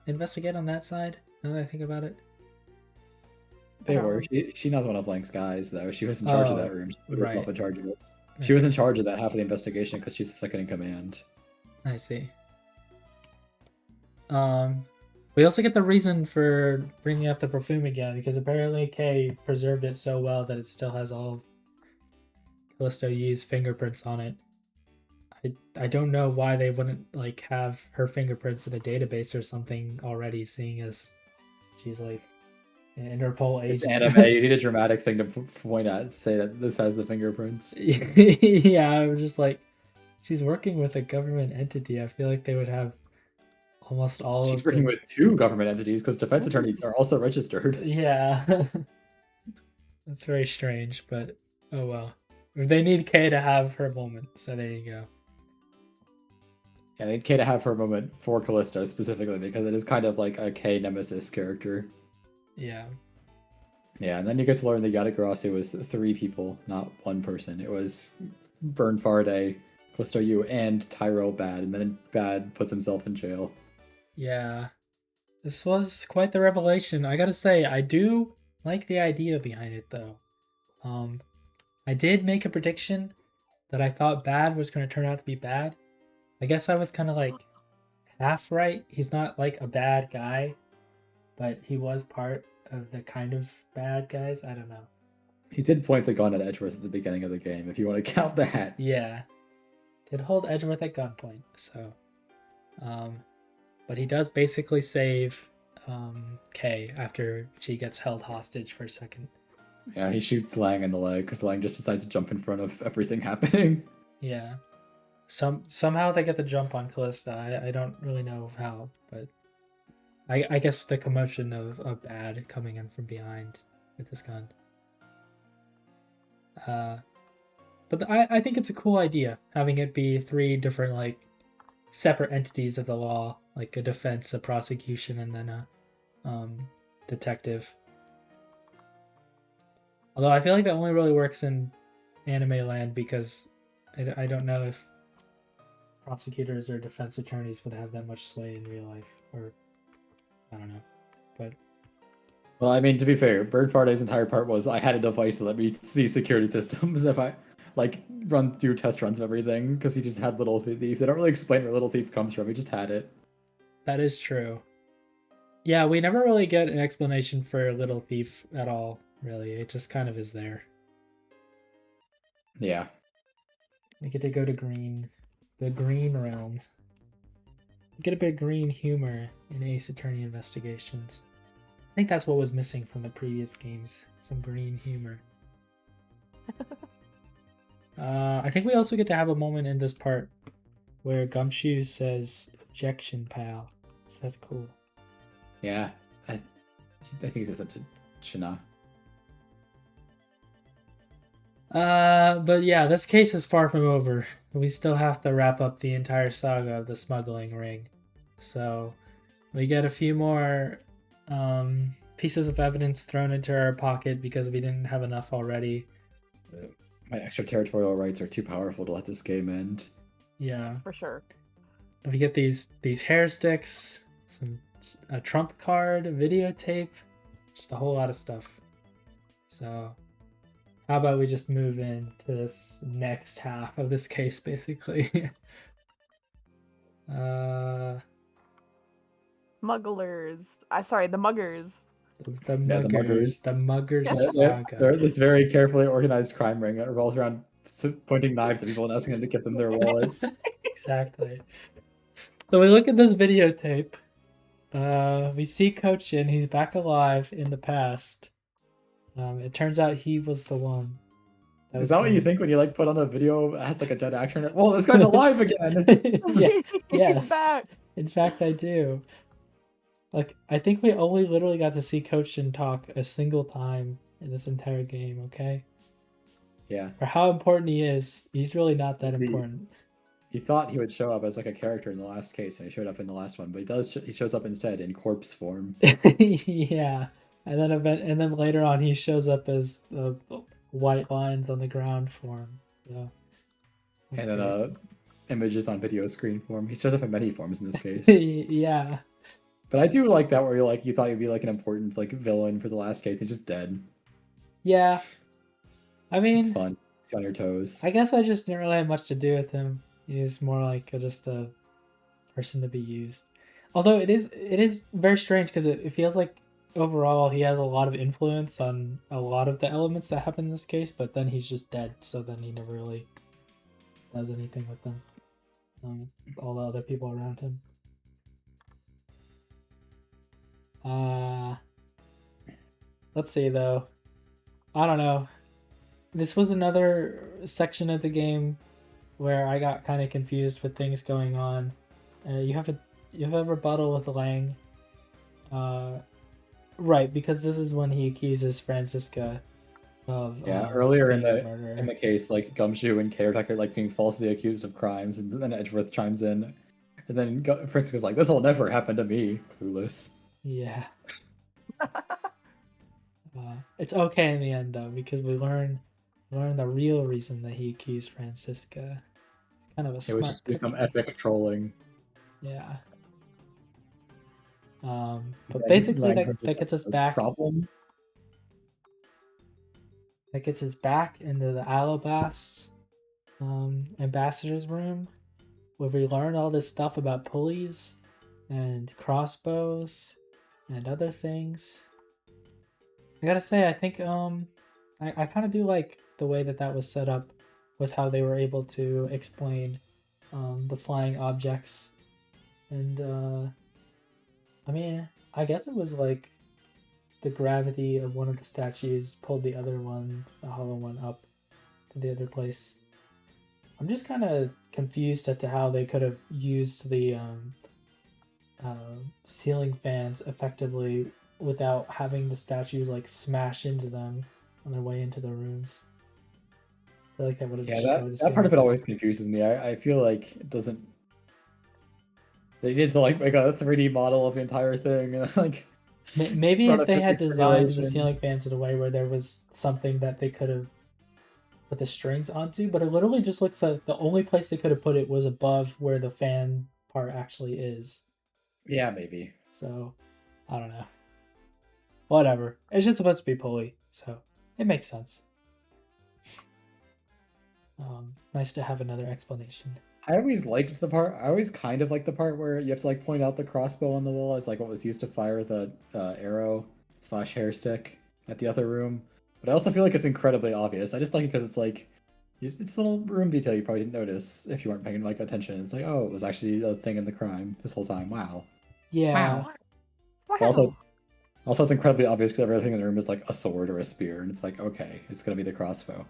investigate on that side, now that I think about it? They were. She knows one of Lang's guys, though. She was in charge of that room. She put herself in charge of it. She was in charge of that half of the investigation because she's the second in command. I see. We also get the reason for bringing up the perfume again, because apparently Kay preserved it so well that it still has all Callisto Yu's fingerprints on it. I don't know why they wouldn't like have her fingerprints in a database or something already, seeing as she's like an Interpol agent. It's anime. You need a dramatic thing to point at to say that this has the fingerprints. Yeah, I'm just like, she's working with a government entity. I feel like they would have almost all. She's working with 2 government entities because defense attorneys are also registered. Yeah, that's very strange, but oh well. They need Kay to have her moment, so there you go. Yeah, they need Kay to have her moment for Callisto specifically because it is kind of like a Kay nemesis character. Yeah. Yeah, and then you get to learn that Yatagarase was 3 people, not 1 person. It was Bern Faraday, Callisto Yu, and Tyrell Bad, and then Bad puts himself in jail. Yeah. This was quite the revelation. I gotta say, I do like the idea behind it though. I did make a prediction that I thought bad was going to turn out to be bad. I guess I was kind of like half right. He's not like a bad guy, but he was part of the kind of bad guys. I don't know. He did point a gun at Edgeworth at the beginning of the game, if you want to count that. Yeah. Did hold Edgeworth at gunpoint, so but he does basically save Kay after she gets held hostage for a second. Yeah, he shoots Lang in the leg because Lang just decides to jump in front of everything happening. Yeah. Somehow they get the jump on Callista. I don't really know how, but I guess the commotion of Bad coming in from behind with this gun. But I think it's a cool idea, having it be 3 different like separate entities of the law, like a defense, a prosecution, and then a detective. Although I feel like that only really works in anime land because I don't know if prosecutors or defense attorneys would have that much sway in real life, or I don't know. But well, I mean, to be fair, Bird Friday's entire part was I had a device that let me see security systems if I like run through test runs of everything, because he just had Little Thief. They don't really explain where Little Thief comes from. He just had it. that is true. Yeah, we never really get an explanation for Little Thief at all, really. It just kind of is there. Yeah. We get to go to the green realm. We get a bit of green humor in Ace Attorney Investigations. I think that's what was missing from the previous games, some green humor. I think we also get to have a moment in this part where Gumshoe says, "Objection, pal." So that's cool. Yeah. I think he says that to China. But yeah, this case is far from over. We still have to wrap up the entire saga of the smuggling ring. So we get a few more pieces of evidence thrown into our pocket because we didn't have enough already. My extraterritorial rights are too powerful to let this game end. Yeah, For sure. we get these hair sticks, a trump card, a videotape, just a whole lot of stuff. So how about we just move into this next half of this case, basically? Smugglers. The muggers. The Yeah, the muggers. The muggers They're saga. this very carefully organized crime ring that revolves around pointing knives at people and asking them to give them their wallet. Exactly. So we look at this videotape. We see Kochin. He's back alive in the past. It turns out he was the one. Is that what you think when you like put on a video that has like a dead actor in it? Well, this guy's alive again. Yeah. He's Yes. back. In fact, I do. Like, I think we only literally got to see Kochin talk a single time in this entire game, okay? Yeah. For how important he is, he's really not that See, important. You thought he would show up as like a character in the last case, and he showed up in the last one, but he shows up instead in corpse form. Yeah. And then later on he shows up as the white lines on the ground form. So, and then images on video screen form. He shows up in many forms in this case. Yeah. But I do like that where you thought he'd be like an important like villain for the last case. He's just dead. Yeah. I mean, It's fun. He's on your toes. I guess I just didn't really have much to do with him. He's more like just a person to be used. Although it is very strange because it feels like overall he has a lot of influence on a lot of the elements that happen in this case, but then he's just dead, so then he never really does anything with them. All the other people around him. Let's see though. I don't know. This was another section of the game where I got kind of confused with things going on. You have a rebuttal with Lang. Right, because this is when he accuses Francisca of earlier in being a murderer. the case, like Gumshoe and Caretaker like being falsely accused of crimes, and then Edgeworth chimes in, and then Francisca's like, "This will never happen to me." Clueless. Yeah. It's okay in the end though, because we learn the real reason that he accused Francisca. It's kind of a smart. It was just be some epic trolling. Yeah. But basically that gets us back. Problem. that gets us back into the Alabast ambassador's room, where we learn all this stuff about pulleys and crossbows and other things. I gotta say, I think I kind of do like the way that was set up with how they were able to explain the flying objects. And I mean, I guess it was like the gravity of one of the statues pulled the other one, the hollow one, up to the other place. I'm just kind of confused as to how they could have used the ceiling fans effectively without having the statues like smash into them on their way into the rooms. I feel like that would have that part of it always confuses me. I feel like it doesn't. They need to like make a 3D model of the entire thing and like. Maybe if they had designed the simulation. ceiling fans in a way where there was something that they could have put the strings onto, but it literally just looks like the only place they could have put it was above where the fan part actually is. Yeah, maybe. So, I don't know. Whatever. It's just supposed to be pulley, so it makes sense. Nice to have another explanation. I always liked the part. I always kind of liked the part where you have to like point out the crossbow on the wall as like what was used to fire the arrow / hair stick at the other room. But I also feel like it's incredibly obvious. I just like it because it's like it's a little room detail you probably didn't notice if you weren't paying like attention. It's like, oh, it was actually a thing in the crime this whole time. Wow. Yeah. Wow. Also, it's incredibly obvious because everything in the room is like a sword or a spear, and it's like, okay, it's gonna be the crossbow.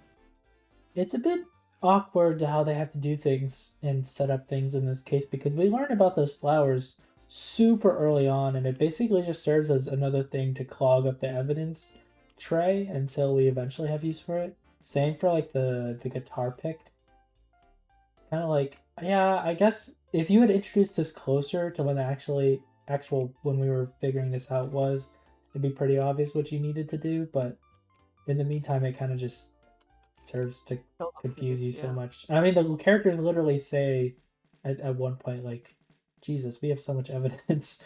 It's a bit awkward to how they have to do things and set up things in this case, because we learn about those flowers super early on, and it basically just serves as another thing to clog up the evidence tray until we eventually have use for it. Same for like the guitar pick. Kind of like, yeah, I guess if you had introduced this closer to when the actual when we were figuring this out was, it'd be pretty obvious what you needed to do, but in the meantime it kind of just serves to confuse you so much. I mean, the characters literally say at one point, like, Jesus, we have so much evidence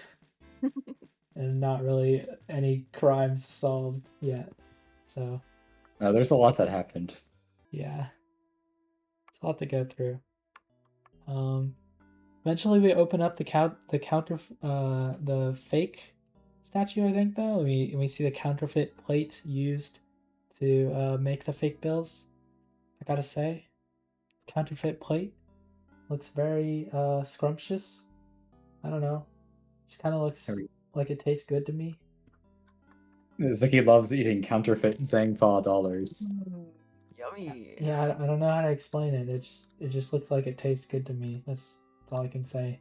and not really any crimes solved yet. So There's a lot that happened. yeah, it's a lot to go through. Eventually we open up the fake statue, I think, though. We see the counterfeit plate used to make the fake bills. I gotta say, counterfeit plate looks very scrumptious. I don't know. Just kind of looks like it tastes good to me. Ziggy loves eating counterfeit Zangfa dollars. Yummy. Yeah, I don't know how to explain it. It just looks like it tastes good to me. That's all I can say.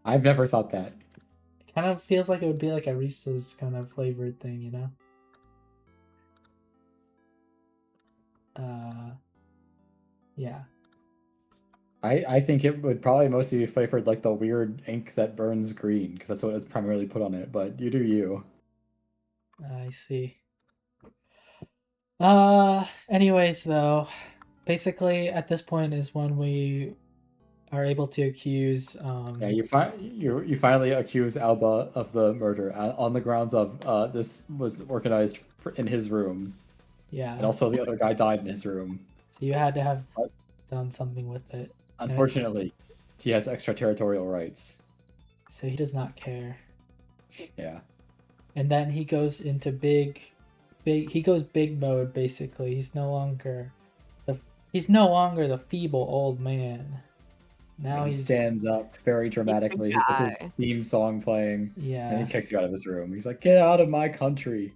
I've never thought that. It kind of feels like it would be like a Reese's kind of flavored thing, you know? Yeah. I think it would probably mostly be flavored like the weird ink that burns green, because that's what it's primarily put on it, but you do you. I see. Anyways, though, basically at this point is when we are able to accuse Yeah, you finally accuse Alba of the murder on the grounds of this was organized in his room. Yeah. And also the other guy died in his room. So you had to have done something with it. Unfortunately, he has extraterritorial rights. So he does not care. Yeah. And then he goes into big mode, basically. He's no longer the feeble old man. Now he stands up very dramatically. He gets his theme song playing. Yeah. And he kicks you out of his room. He's like, "Get out of my country."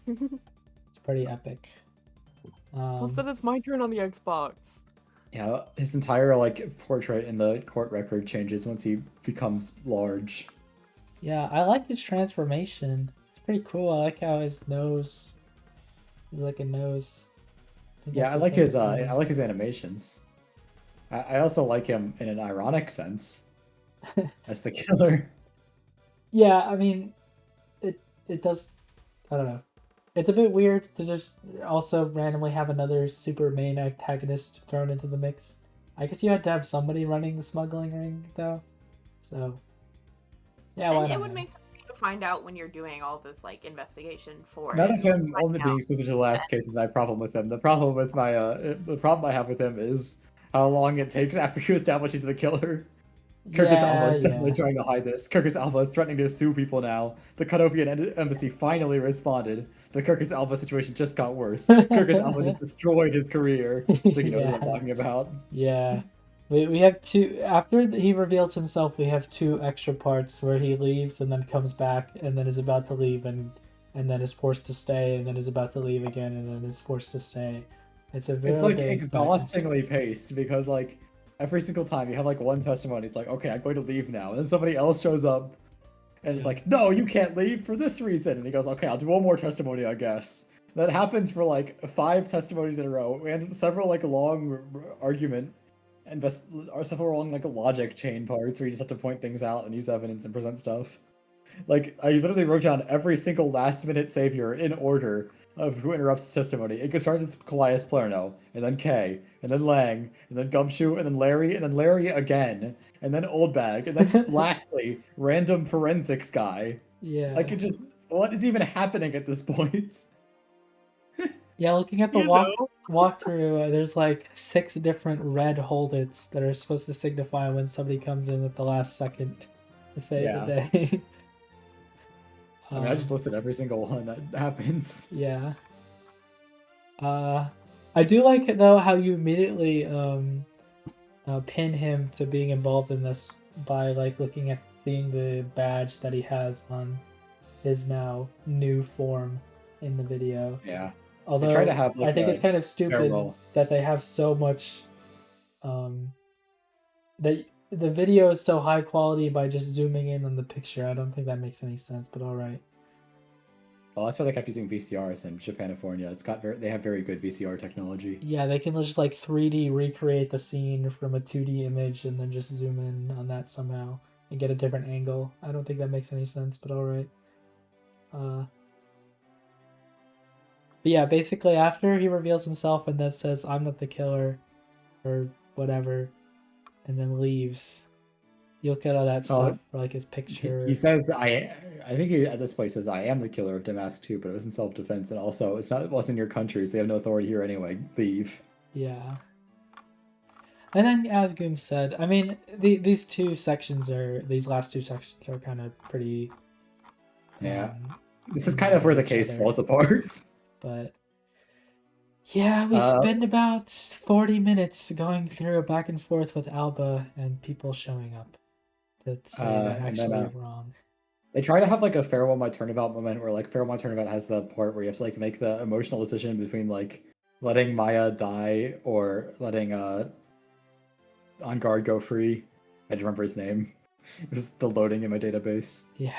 It's pretty epic. Well, said it's my turn on the Xbox. Yeah, his entire like portrait in the court record changes once he becomes large. Yeah, I like his transformation. It's pretty cool. I like how his nose is like a nose. I like his animations. I also like him in an ironic sense as the killer. Yeah, I mean, it does. I don't know. It's a bit weird to just also randomly have another super main antagonist thrown into the mix. I guess you had to have somebody running the smuggling ring, though. So, yeah, why not? It would make sense find out when you're doing all this like investigation for None it. of him Find only being out. exclusive to the last case is my problem with him. The problem with my the problem I have with him is how long it takes after you establish he's the killer. Kirkus Alba is definitely trying to hide this. Kirkus Alba is threatening to sue people now. The Cutopian embassy finally responded. The Kirkus Alba situation just got worse. Kirkus Alba just destroyed his career. So you know what I'm talking about. Yeah. We have two, after he reveals himself, we have two extra parts where he leaves and then comes back and then is about to leave and then is forced to stay and then is about to leave again and then is forced to stay. It's a very It's like big exhaustingly paced because like every single time you have like one testimony, it's like, okay, I'm going to leave now. And then somebody else shows up and it's like, no, you can't leave for this reason. And he goes, okay, I'll do one more testimony, I guess. That happens for like 5 testimonies in a row and several like long argument or several long like logic chain parts where you just have to point things out and use evidence and present stuff. Like I literally wrote down every single last minute savior in order of who interrupts testimony. It starts with Callias Palermo, and then Kay, and then Lang, and then Gumshoe, and then Larry again, and then Oldbag, and then lastly, random forensics guy. Yeah. Like it just, what is even happening at this point? Yeah, looking at the walkthrough, there's like 6 different red hold-its that are supposed to signify when somebody comes in at the last second to save the day. I mean, I just listed every single one that happens. Yeah. I do like though how you immediately pin him to being involved in this by like looking at seeing the badge that he has on his now new form in the video. Yeah. Although try to have, like, I think a it's kind of stupid farewell. that they have so much that the video is so high quality by just zooming in on the picture. I don't think that makes any sense, but all right. Well, that's why they kept using VCRs in Japanifornia. They have very good VCR technology. Yeah, they can just like 3D recreate the scene from a 2D image and then just zoom in on that somehow and get a different angle. I don't think that makes any sense, but all right. But yeah, basically after he reveals himself and then says, I'm not the killer, or whatever, and then leaves, you look at all that stuff, for like his picture. He says, I think he at this point says, I am the killer of Damask too, but it was in self-defense, and also it wasn't your country, so you have no authority here anyway. Leave. Yeah. And then, as Goomb said, I mean, these last two sections are kind of pretty... Yeah. This is kind of where the case falls apart. But yeah, we spend about 40 minutes going through a back and forth with Alba and people showing up that say they're actually wrong. They try to have like a farewell my turnabout moment where like farewell my turnabout has the part where you have to like make the emotional decision between like letting Maya die or letting On Guard go free. I don't remember his name. It was the loading in my database. Yeah.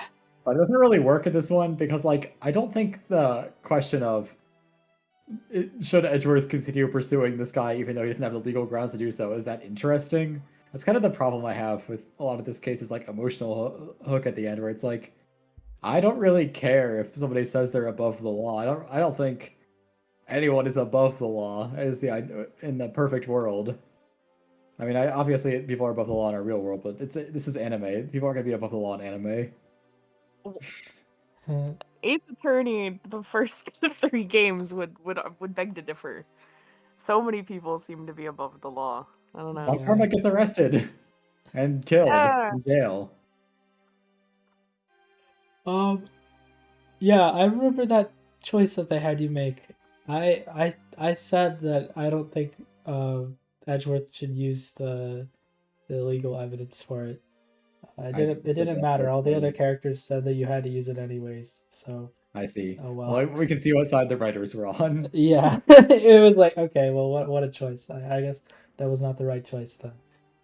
But it doesn't really work in this one because, like, I don't think the question of should Edgeworth continue pursuing this guy even though he doesn't have the legal grounds to do so is that interesting. That's kind of the problem I have with a lot of this case is, like, emotional hook at the end where it's like, I don't really care if somebody says they're above the law. I don't think anyone is above the law in the perfect world. I mean, obviously people are above the law in our real world, but this is anime. People aren't going to be above the law in anime. Ace Attorney, the first 3 games would beg to differ. So many people seem to be above the law. I don't know. Von Karma gets arrested and killed in jail. Yeah, I remember that choice that they had you make. I said that I don't think Edgeworth should use the legal evidence for it. It didn't matter. All the other characters said that you had to use it anyways. So I see. Oh well. We can see what side the writers were on. Yeah, it was like, okay, well, what a choice. I guess that was not the right choice then.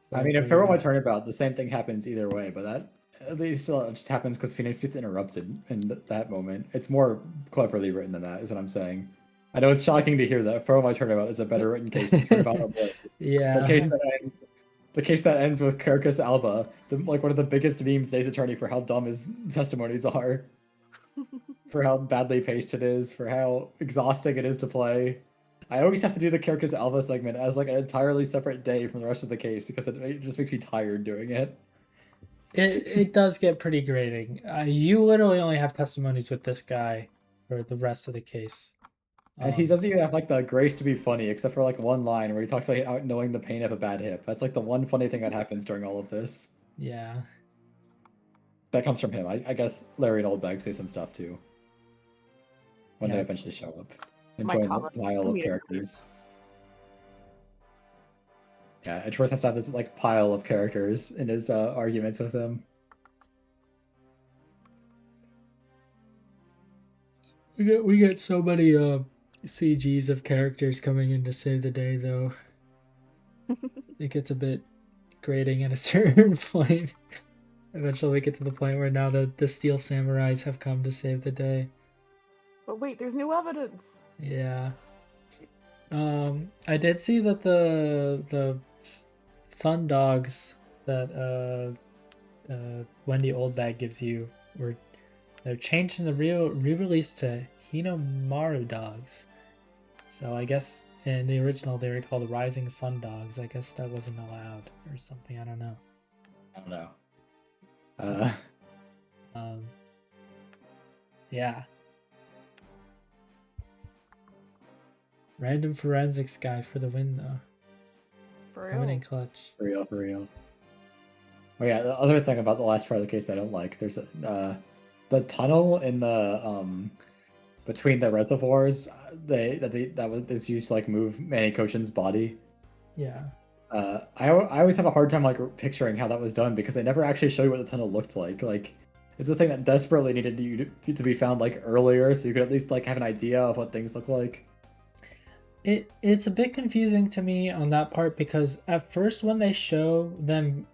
So, I mean, if Farewell My Turnabout, the same thing happens either way, but that at least just happens because Phoenix gets interrupted in that moment. It's more cleverly written than that, is what I'm saying. I know it's shocking to hear that Farewell My Turnabout is a better written case than Turnabout Ablaze. Yeah. The case that ends with Kirkus Alba, like one of the biggest memes Days Attorney for how dumb his testimonies are. For how badly paced it is, for how exhausting it is to play. I always have to do the Kirkus Alba segment as like an entirely separate day from the rest of the case because it just makes me tired doing it. It does get pretty grating. You literally only have testimonies with this guy for the rest of the case. And he doesn't even have like the grace to be funny, except for like one line where he talks about knowing the pain of a bad hip. That's like the one funny thing that happens during all of this. Yeah. That comes from him. I guess Larry and Oldbag say some stuff too. When they Yeah. eventually show up. My Enjoying the comment- pile of comedic characters. Yeah, Edgeworth has to have this like pile of characters in his arguments with him. We get so many CGs of characters coming in to save the day though. It gets a bit grating at a certain point. Eventually we get to the point where now the steel samurais have come to save the day. But wait, there's new evidence. Yeah. I did see that the sun dogs that Wendy Oldbag gives you they're changed in the re-release to Hinomaru dogs. So I guess in the original they were called Rising Sun Dogs. I guess that wasn't allowed or something. I don't know. I don't know. Yeah. Random forensics guy for the win though. For Coming in real. clutch. For real, for real. Oh yeah, the other thing about the last part of the case I don't like, there's the tunnel in the between the reservoirs that was used to like move Manny Kochin's body. Yeah. I always have a hard time like picturing how that was done because they never actually show you what the tunnel looked like. Like it's a thing that desperately needed to be found like earlier, so you could at least like have an idea of what things look like. It's a bit confusing to me on that part because at first when they show them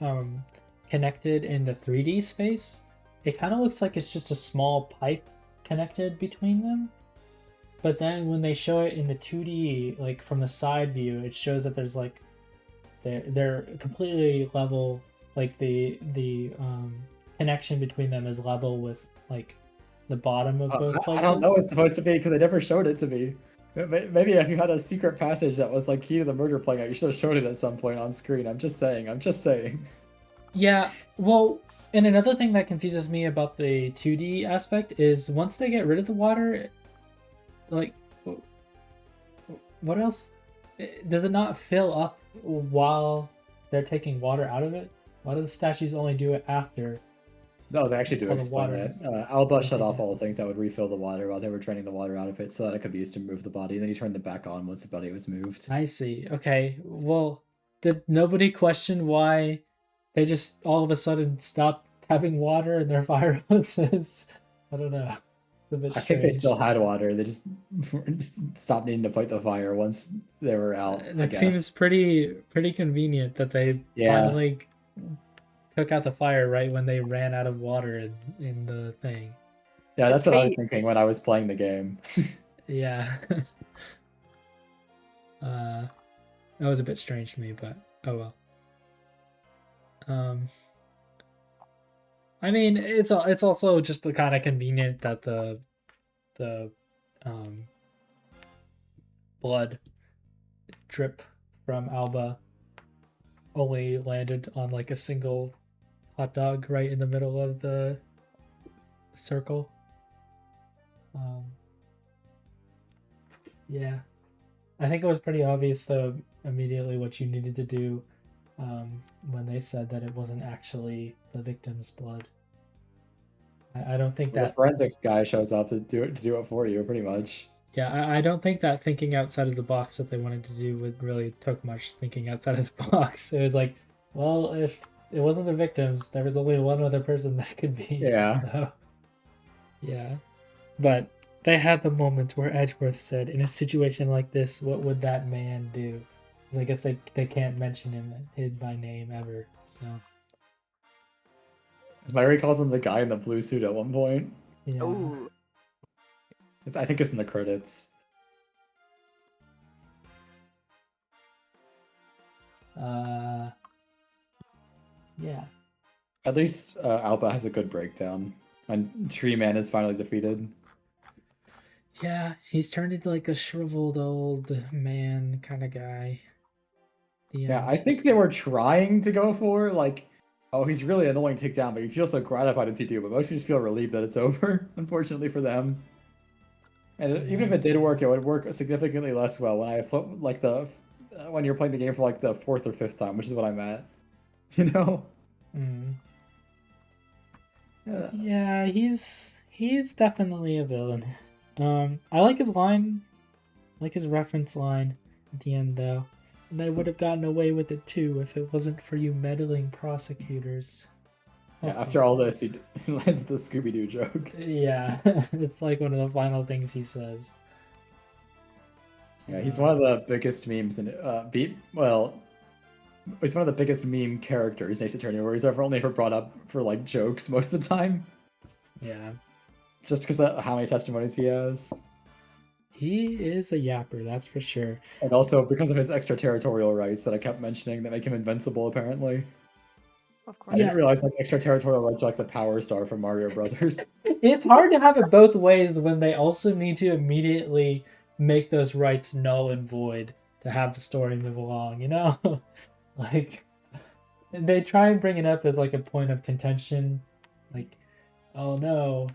connected in the 3D space, it kind of looks like it's just a small pipe connected between them. But then when they show it in the 2D, like from the side view, it shows that there's like they're completely level. Like the connection between them is level with like the bottom of both places. I don't know what it's supposed to be because they never showed it to me. Maybe if you had a secret passage that was like key to the murder playing out, you should have showed it at some point on screen. I'm just saying. Yeah, well, and another thing that confuses me about the 2D aspect is once they get rid of the water, like, what else? Does it not fill up while they're taking water out of it? Why do the statues only do it after? No, they actually do All the explain water that. is- Alba shut Okay, off yeah. all the things that would refill the water while they were draining the water out of it so that it could be used to move the body. And then he turned them back on once the body was moved. I see. Okay, well, did nobody question why they just all of a sudden stopped having water in their fire hoses? I don't know. It's a bit I think they strange. still had water. They just stopped needing to fight the fire once they were out. I That guess. seems pretty convenient that they Yeah. finally took out the fire right when they ran out of water in the thing. Yeah, that's It's what I was fate. thinking when I was playing the game. Yeah. That was a bit strange to me, but oh well. I mean, it's also just the kind of convenient that the blood drip from Alba only landed on like a single hot dog right in the middle of the circle. Yeah, I think it was pretty obvious though immediately what you needed to do when they said that it wasn't actually the victim's blood. I don't think The that. forensics guy shows up to do it for you, pretty much. Yeah, I don't think that thinking outside of the box that they wanted to do would really took much thinking outside of the box. It was like, well, if it wasn't the victims, there was only one other person that could be. Yeah. So, yeah. But they had the moment where Edgeworth said, in a situation like this, what would that man do? 'Cause I guess they can't mention him by name ever. So, Larry calls him the guy in the blue suit at one point. yeah. Ooh. I think it's in the credits. Yeah. At least Alba has a good breakdown. And Tree Man is finally defeated. Yeah, he's turned into like a shriveled old man kind of guy. The Yeah, end. I think they were trying to go for like Oh, he's really annoying to take down, but you feel so gratified as you do, but mostly just feel relieved that it's over, unfortunately for them. And even if it did work, it would work significantly less well when I like when you're playing the game for like the fourth or fifth time, which is what I'm at. You know? Mm. Yeah. Yeah, he's definitely a villain. I like his line, like his reference line at the end though. And I would have gotten away with it too if it wasn't for you meddling prosecutors. Yeah, after all this, he lands the Scooby Doo joke. Yeah, it's like one of the final things he says. Yeah, he's one of the biggest memes in well, he's one of the biggest meme characters in Ace Attorney, where he's only ever brought up for like jokes most of the time. Yeah. Just because of how many testimonies he has. He is a yapper, that's for sure. And also because of his extraterritorial rights that I kept mentioning that make him invincible, apparently. Of course. I didn't realize like extraterritorial rights are like the power star from Mario Brothers. It's hard to have it both ways when they also need to immediately make those rights null and void to have the story move along, you know? Like, they try and bring it up as like a point of contention. Like, oh no,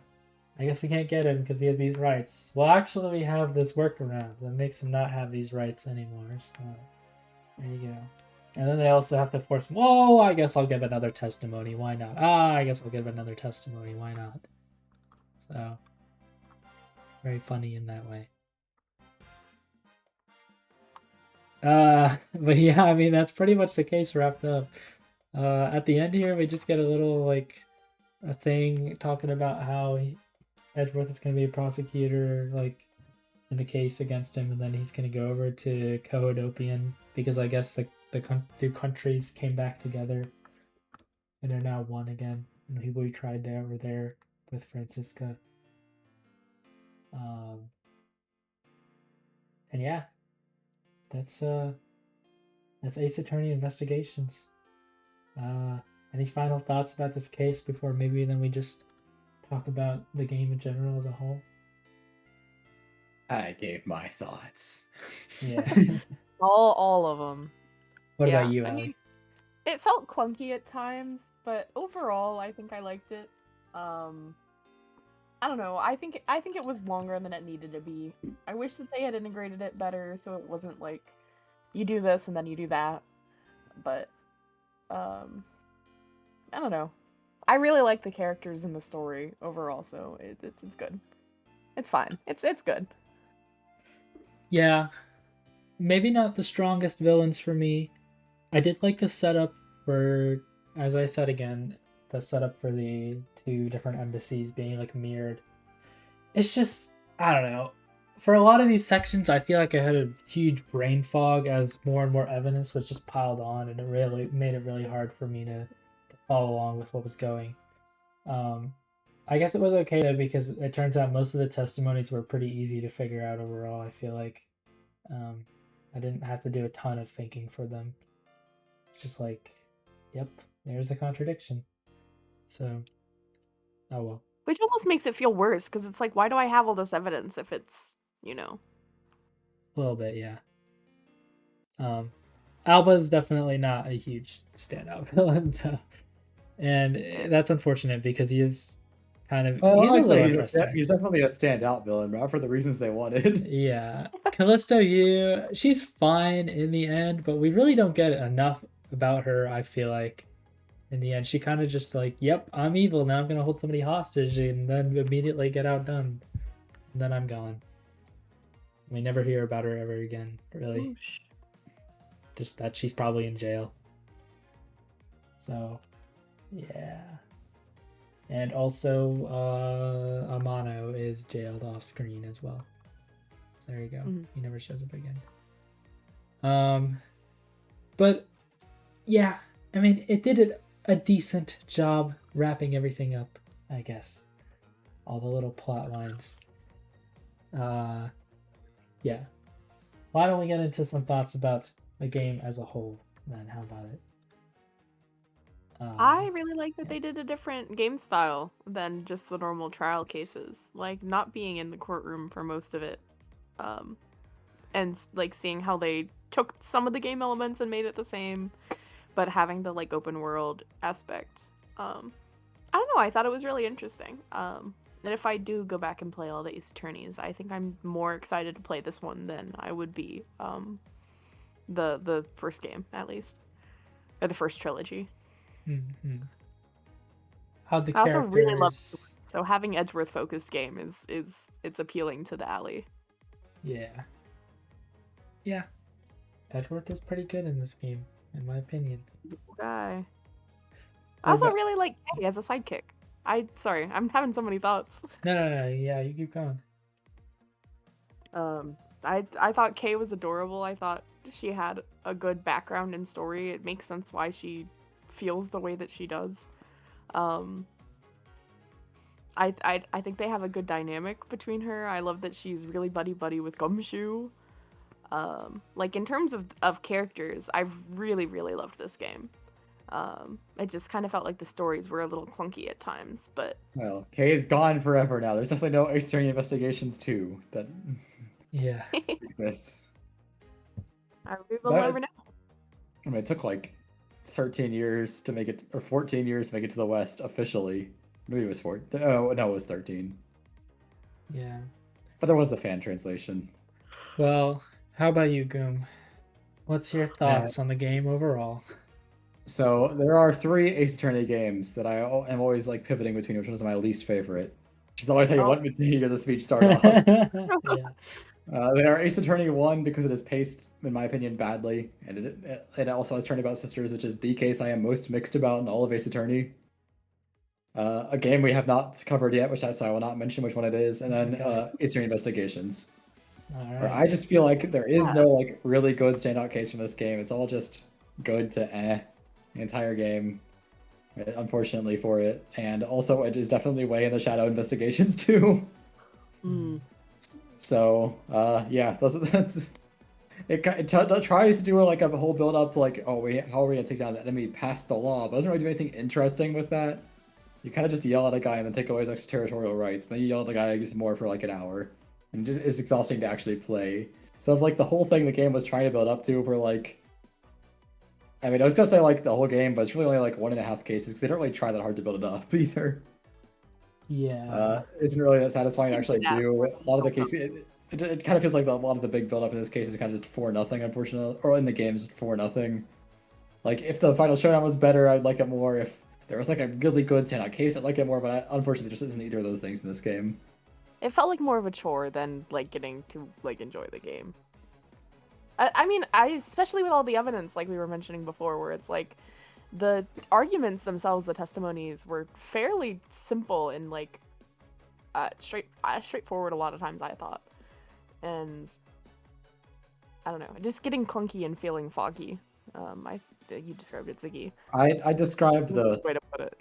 I guess we can't get him because he has these rights. Well, actually, we have this workaround that makes him not have these rights anymore. So, there you go. And then they also have to force, whoa, I guess I'll give another testimony. Why not? I guess I'll give another testimony. Why not? So, very funny in that way. But yeah, I mean, that's pretty much the case wrapped up. At the end here, we just get a little, like, a thing talking about how Edgeworth is going to be a prosecutor, like, in the case against him, and then he's going to go over to Cohodopian, because I guess the two countries came back together, and are now one again. And people we tried there were there with Francisca. And yeah, that's Ace Attorney Investigations. Any final thoughts about this case before maybe then we just talk about the game in general as a whole? I gave my thoughts. Yeah. all of them. What Yeah, about you, I Allie? mean, it felt clunky at times, but overall, I think I liked it. I don't know. I think it was longer than it needed to be. I wish that they had integrated it better, so it wasn't like you do this and then you do that. But I don't know. I really like the characters in the story overall, so it's good. It's fine. It's good. Yeah. Maybe not the strongest villains for me. I did like the setup for, as I said again, the setup for the two different embassies being like mirrored. It's just, I don't know. For a lot of these sections, I feel like I had a huge brain fog as more and more evidence was just piled on, and it really made it really hard for me to follow along with what was going. I guess it was okay though, because it turns out most of the testimonies were pretty easy to figure out overall. I feel like I didn't have to do a ton of thinking for them. It's just like, yep, there's a contradiction. So, oh well. Which almost makes it feel worse, because it's like, why do I have all this evidence if it's, you know? A little bit, yeah. Alba's definitely not a huge standout villain, though. And that's unfortunate because he is kind of... Well, he's a little interesting. he's definitely a standout villain, but for the reasons they wanted. Yeah. Callisto Yu, she's fine in the end, but we really don't get enough about her, I feel like. In the end, she kind of just like, yep, I'm evil, now I'm going to hold somebody hostage and then immediately get outdone. And then I'm gone. We never hear about her ever again, really. Oosh. Just that she's probably in jail. So, yeah. And also, Amano is jailed off screen as well. So there you go. Mhm. He never shows up again. But yeah, I mean, it did a decent job wrapping everything up, I guess. All the little plot lines. Yeah. Why don't we get into some thoughts about the game as a whole, then? How about it? I really like that they did a different game style than just the normal trial cases. Like, not being in the courtroom for most of it. And, like, seeing how they took some of the game elements and made it the same. but having the like open world aspect, I don't know. I thought it was really interesting. And if I do go back and play all the Ace Attorneys, I think I'm more excited to play this one than I would be the first game, at least, or the first trilogy. Mm-hmm. How the I also really love characters. so having Edgeworth focused game is it's appealing to the Allie. Yeah. Yeah. Edgeworth is pretty good in this game, in my opinion. He's a cool guy. I What also about- really like Kay as a sidekick. Sorry, I'm having so many thoughts. No. Yeah, you keep going. I thought Kay was adorable. I thought she had a good background and story. It makes sense why she feels the way that she does. I think they have a good dynamic between her. I love that she's really buddy with Gumshoe. Like in terms of characters, I've really loved this game. It just kind of felt like the stories were a little clunky at times, but Well, Kay is gone forever now. There's definitely no Ace Attorney Investigations 2 that Yeah. exists. we will That- never know. I mean, it took like 13 years to make it, or 14 years to make it to the West officially. Maybe it was 14. No, it was 13. Yeah. But there was the fan translation. Well, how about you, Goom? What's your thoughts on the game overall? So there are 3 Ace Attorney games that I am always like pivoting between, which one is my least favorite. Which is always how you want me to hear the speech start off. Yeah. They are Ace Attorney 1 because it is paced, in my opinion, badly, and it also has Turnabout Sisters, which is the case I am most mixed about in all of Ace Attorney. A game we have not covered yet, so I will not mention which one it is, and then Okay. Ace Attorney Investigations. All Where right. I just feel like there is no like really good standout case from this game. It's all just good to the entire game, unfortunately for it, and also it is definitely way in the shadow Investigations too. So yeah, that's it tries to do like a whole build up to like, oh wait, how are we gonna take down the enemy past the law, but doesn't really do anything interesting with that. You kind of just yell at a guy and then take away his extraterritorial rights. And then you yell at the guy just more for like an hour, and it just is exhausting to actually play. So if like the whole thing the game was trying to build up to for like, I mean, I was gonna say like the whole game, but it's really only like 1.5 cases because they don't really try that hard to build it up either. Yeah. Isn't really that satisfying to actually Yeah. do. A lot of the cases, it kind of feels like a lot of the big build up in this case is kind of just 4-0, unfortunately, or in the game is just 4-0. Like if the final showdown was better, I'd like it more. If there was like a really good standout case, I'd like it more. But unfortunately, there just isn't either of those things in this game. It felt like more of a chore than like getting to like enjoy the game. I mean, especially with all the evidence like we were mentioning before, where it's like the arguments themselves, the testimonies were fairly simple and like straightforward a lot of times, I thought. And I don't know, just getting clunky and feeling foggy. You described it, Ziggy. I described the way to put it.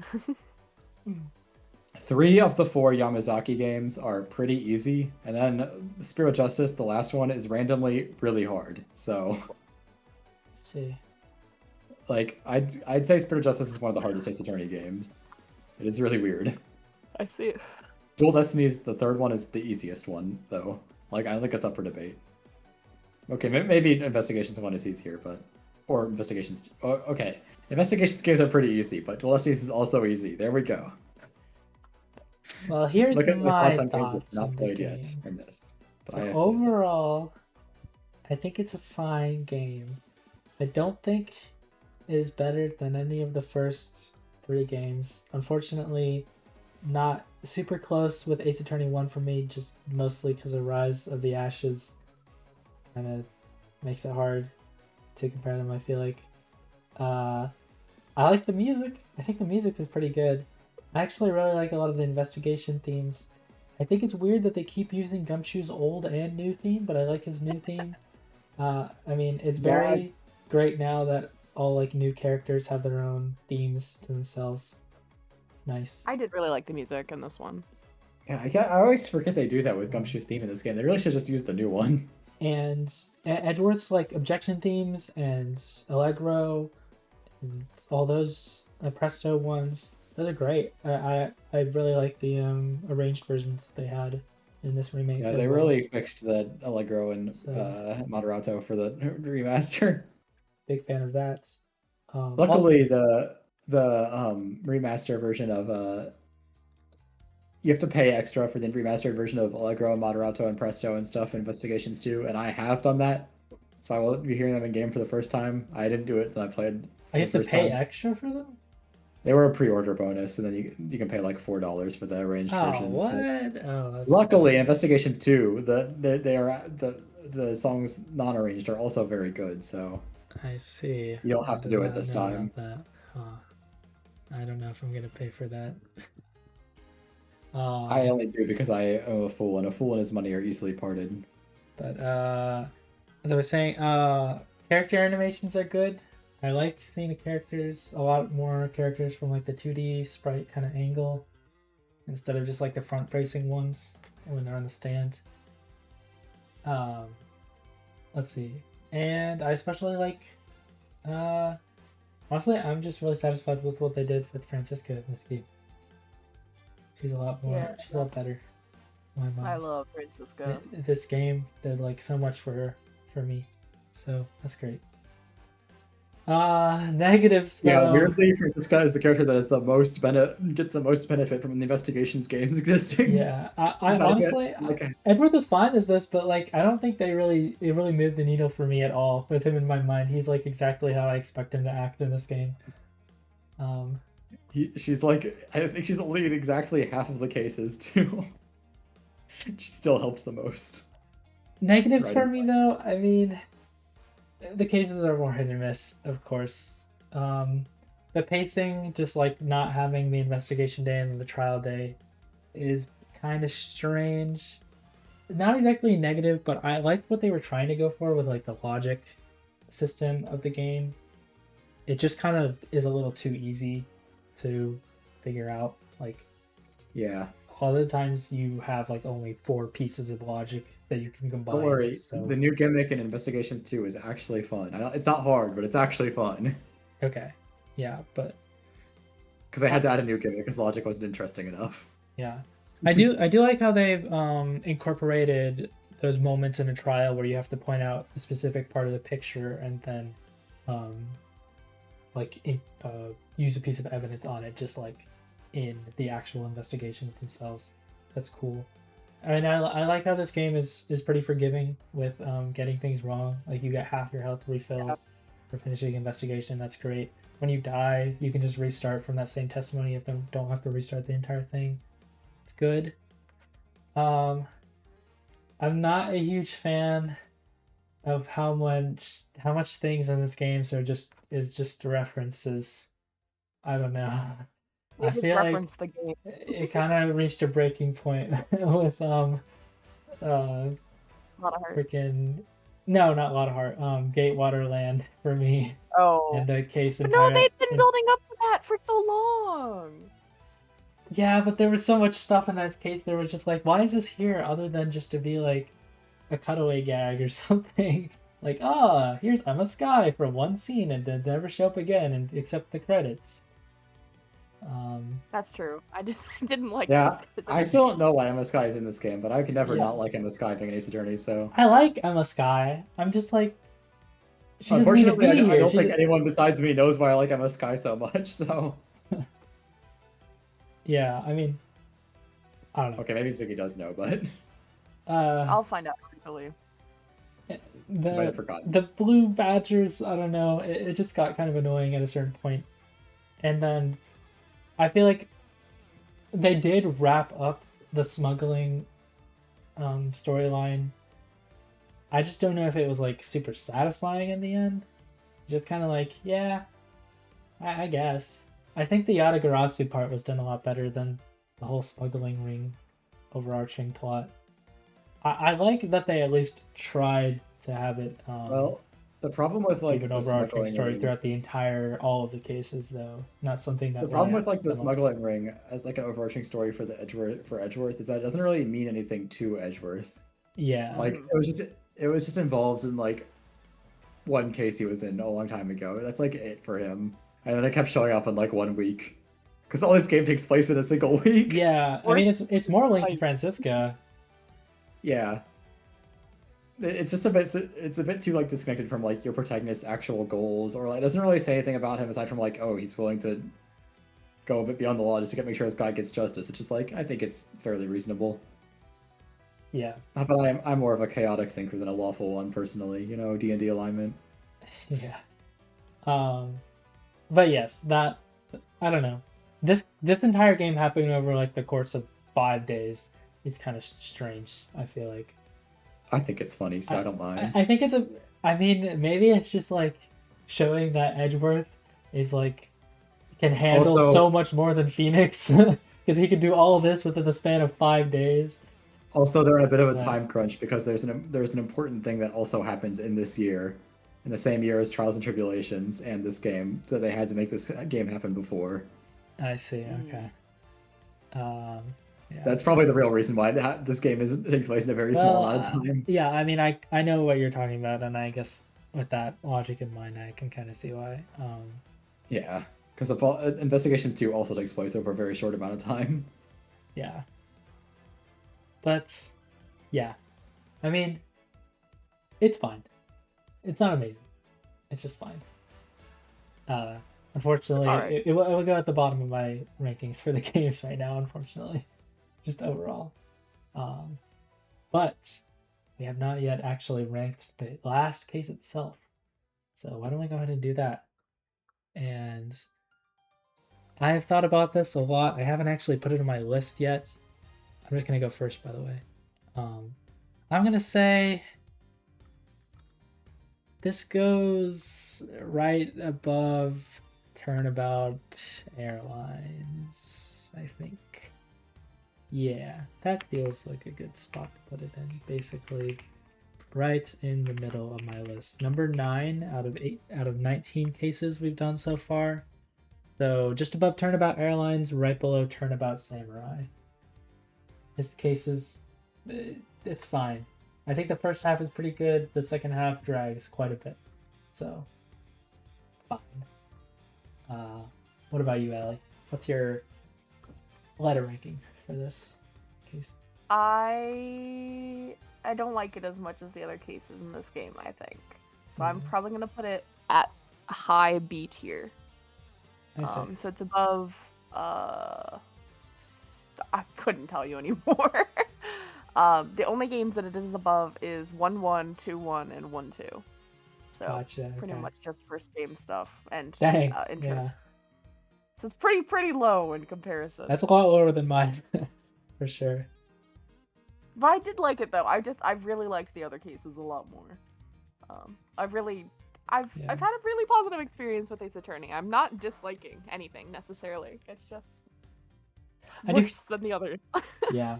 3 of the 4 Yamazaki games are pretty easy, and then Spirit of Justice, the last one, is randomly really hard. So, Let's see. like, I'd say Spirit of Justice is one of the hardest Ace Attorney games. It is really weird. I see it. Dual Destinies, the 3rd one, is the easiest one, though. Like, I don't think it's up for debate. Okay, maybe Investigations 1 is easier, but... Or Investigations... okay. Investigations games are pretty easy, but Dual Destinies is also easy. There we go. Well, here's Look at my the games thoughts not on the played yet game. in this. But So I have overall, I think it's a fine game. I don't think it is better than any of the first 3 games. Unfortunately, not super close with Ace Attorney 1 for me, just mostly because of Rise of the Ashes kind of makes it hard to compare them, I feel like. I like the music. I think the music is pretty good. I actually really like a lot of the investigation themes. I think it's weird that they keep using Gumshoe's old and new theme, but I like his new theme. I mean, it's very great now that all like new characters have their own themes to themselves. It's nice. I did really like the music in this one. Yeah, I always forget they do that with Gumshoe's theme in this game. They really should just use the new one. And Edgeworth's like objection themes and Allegro and all those Presto ones. Those are great. I really like the arranged versions that they had in this remake. Yeah, as they well. really fixed the Allegro and So- Moderato for the remaster. Big fan of that. Luckily, the remaster version of you have to pay extra for the remastered version of Allegro and Moderato and Presto and stuff, Investigations too, and I have done that. So I will be hearing them in game for the first time. I didn't do it when I played. I have to pay extra for them? They were a pre-order bonus, and then you can pay like $4 for the arranged versions. What? Oh, that's luckily, Investigations 2, the songs non-arranged are also very good. So I see. You don't have to do it this time. That. Huh. I don't know if I'm gonna pay for that. I only do because I owe a fool, and a fool and his money are easily parted. But as I was saying, character animations are good. I like seeing the characters, a lot more characters from like the 2D sprite kind of angle, instead of just like the front-facing ones when they're on the stand. Let's see, and I especially like. Honestly, I'm just really satisfied with what they did with Francisca in this game. She's a lot more. Yeah. She's a lot better. I love Francisca. This game did like so much for me, so that's great. Negatives though. Yeah, weirdly, Francisca is the character that is gets the most benefit from the Investigations games existing. Yeah, I honestly, Edgeworth is fine as this, but like I don't think it really moved the needle for me at all with him in my mind. He's like exactly how I expect him to act in this game. She's like, I think she's only in exactly half of the cases too. She still helps the most. Negatives for me though, I mean, the cases are more hit and miss, of course. The pacing, just like not having the investigation day and the trial day, is kind of strange. Not exactly negative, but I like what they were trying to go for with like the logic system of the game. It just kind of is a little too easy to figure out. Like, yeah, a lot of the times you have like only 4 pieces of logic that you can combine. Don't worry, so... the new gimmick in Investigations 2 is actually fun. It's not hard, but it's actually fun. Okay, yeah, but because I had to add a new gimmick because logic wasn't interesting enough. Yeah, I do like how they've incorporated those moments in a trial where you have to point out a specific part of the picture and then use a piece of evidence on it, just like in the actual investigations themselves. That's cool. I mean, I like how this game is pretty forgiving with getting things wrong. Like you get half your health refilled for finishing investigation. That's great. When you die, you can just restart from that same testimony if you don't have to restart the entire thing. It's good. I'm not a huge fan of how much things in this game is just references. I don't know. I feel like the game. It kind of reached a breaking point with Lot of Heart. Freaking no, not Lot of Heart. Gatewater Land for me. Oh. And the case. But no, they've been building up to that for so long. Yeah, but there was so much stuff in that case. They were just like, why is this here? Other than just to be like a cutaway gag or something. Like, here's Emma Skye for one scene and then never show up again and except the credits. That's true. I didn't like. Yeah, I still don't know why Emma Skye is in this game, but I could never not like Emma Skye being an Ace Attorney. So I like Emma Skye. I'm just like, she unfortunately, I don't think anyone besides me knows why I like Emma Skye so much. So yeah, I mean, I don't know. Okay, maybe Ziggy does know, but I'll find out eventually. The blue badgers, I don't know. It just got kind of annoying at a certain point, and then I feel like they did wrap up the smuggling storyline. I just don't know if it was like super satisfying in the end. Just kind of like, yeah, I guess. I think the Yatagarasu part was done a lot better than the whole smuggling ring overarching plot. I like that they at least tried to have it. Well, the problem with like an overarching story throughout all of the cases, though, not something that. The problem with like the smuggling ring as like an overarching story for Edgeworth is that it doesn't really mean anything to Edgeworth. Yeah. Like it was just involved in like one case he was in a long time ago. That's like it for him, and then it kept showing up in like 1 week, because all this game takes place in a single week. Yeah, I mean it's more linked to Francisca. Yeah. it's just a bit too like disconnected from like your protagonist's actual goals, or like it doesn't really say anything about him aside from like, oh, he's willing to go a bit beyond the law just to make sure his guy gets justice. It's just like I think it's fairly reasonable. Yeah. But I'm more of a chaotic thinker than a lawful one personally. You know, D&D alignment. Yeah. But yes, that I don't know. This entire game happening over like the course of 5 days is kind of strange. I feel like. I think it's funny, so I don't mind. I think it's a. I mean, maybe it's just like showing that Edgeworth is like can handle Also- so much more than Phoenix because he can do all of this within the span of 5 days. Also, they're in a bit of a Right. time crunch because there's an important thing that also happens in this year, in the same year as Trials and Tribulations and this game, that they had to make this game happen before. I see. Okay. Yeah. That's probably the real reason why this game takes place in a very small amount of time. Yeah, I mean, I know what you're talking about, and I guess with that logic in mind, I can kind of see why. Yeah, because Investigations 2 also takes place over a very short amount of time. Yeah. But, yeah. I mean, it's fine. It's not amazing. It's just fine. Unfortunately, It's alright. it will go at the bottom of my rankings for the games right now, unfortunately. Just overall. But we have not yet actually ranked the last case itself. So why don't we go ahead and do that? And I've thought about this a lot. I haven't actually put it in my list yet. I'm just gonna go first, by the way. I'm gonna say this goes right above Turnabout Airlines, I think. Yeah, that feels like a good spot to put it in. Basically, right in the middle of my list. Number 9 out of 19 cases we've done so far. So just above Turnabout Airlines, right below Turnabout Samurai. This case is, it's fine. I think the first half is pretty good. The second half drags quite a bit. So, fine. What about you, Allie? What's your letter ranking for this case? I don't like it as much as the other cases in this game, I think. So I'm probably gonna put it at a high B tier. I see. So it's above I couldn't tell you anymore. The only games that it is above is 1-1, 2-1, and 1-2. So Gotcha. pretty Okay. much just first game stuff and Dang. intro. Yeah. So it's pretty low in comparison. That's a lot lower than mine, for sure. But I did like it though. I really liked the other cases a lot more. I've had a really positive experience with Ace Attorney. I'm not disliking anything necessarily. It's just worse than the other. Yeah.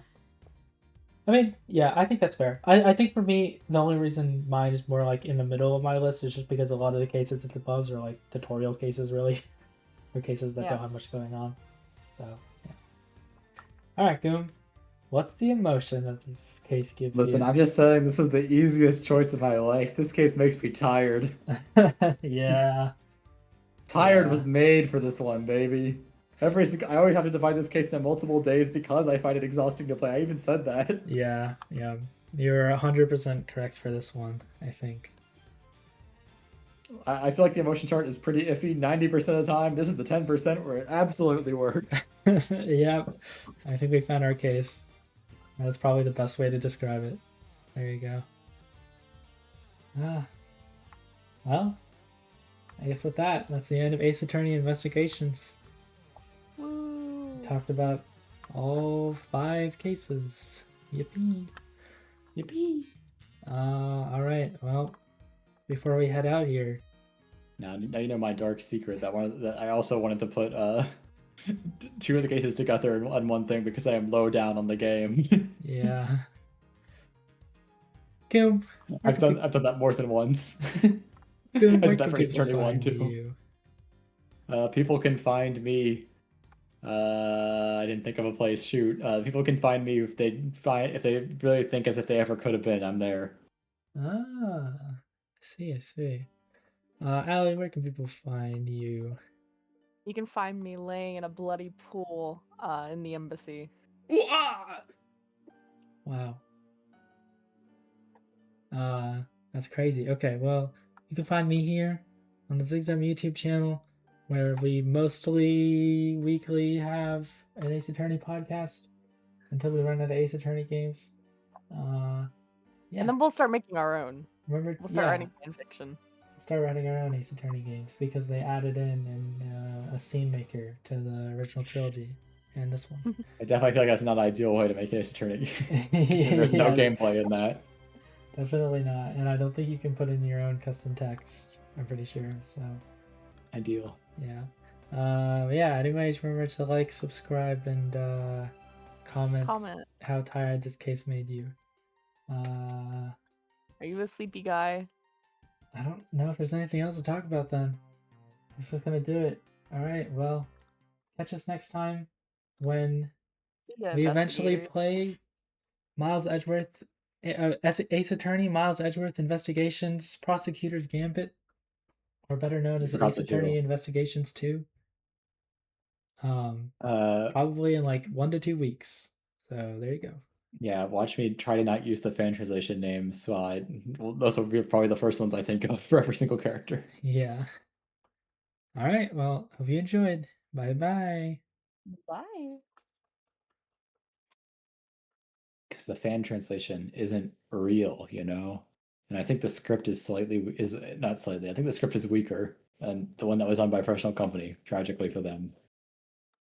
I mean, yeah, I think that's fair. I think for me, the only reason mine is more like in the middle of my list is just because a lot of the cases at the above are like tutorial cases, really. Or cases that don't have much going on. So, yeah. Alright, Goomb. What's the emotion that this case gives Listen, you? I'm just saying this is the easiest choice of my life. This case makes me tired. Yeah. Tired Yeah. was made for this one, baby. I always have to divide this case into multiple days because I find it exhausting to play. I even said that. Yeah. You're 100% correct for this one, I think. I feel like the emotion chart is pretty iffy 90% of the time. This is the 10% where it absolutely works. Yep. I think we found our case. That's probably the best way to describe it. There you go. Well, I guess with that's the end of Ace Attorney Investigations. Woo. Talked about all 5 cases. Yippee. Yippee. All right. Well, before we head out here, Now you know my dark secret that I also wanted to put 2 of the cases together on one thing because I am low down on the game. yeah. Goomb, I've done that more than once. Goomb, I where did that can for Ace people Attorney 1 find too. you? People can find me. I didn't think of a place. Shoot. People can find me if they really think as if they ever could have been. I'm there. I see. Allie, where can people find you? You can find me laying in a bloody pool in the embassy. Wow. That's crazy. Okay, well, you can find me here on the Zigzam YouTube channel, where we mostly weekly have an Ace Attorney podcast until we run out of Ace Attorney games. Yeah. And then we'll start making our own. Remember, We'll start yeah, writing fan fiction. start writing our own Ace Attorney games because they added in a scene maker to the original trilogy and this one. I definitely feel like that's not an ideal way to make an Ace Attorney. There's no Yeah. gameplay in that. Definitely not, and I don't think you can put in your own custom text. I'm pretty sure. So Ideal. yeah. Yeah. Anyways, remember to like, subscribe, and comment how tired this case made you. Are you a sleepy guy? I don't know if there's anything else to talk about then. This is gonna do it. All right. Well, catch us next time when we eventually play Miles Edgeworth, Ace Attorney, Miles Edgeworth Investigations, Prosecutor's Gambit, or better known as Ace Attorney Investigations 2. Probably in like 1 to 2 weeks. So there you go. Yeah, watch me try to not use the fan translation names. Well, those will be probably the first ones I think of for every single character. Yeah. All right. Well, hope you enjoyed. Bye-bye. Bye. Because the fan translation isn't real, you know? And I think the script is not slightly, I think the script is weaker than the one that was done by a professional company, tragically for them.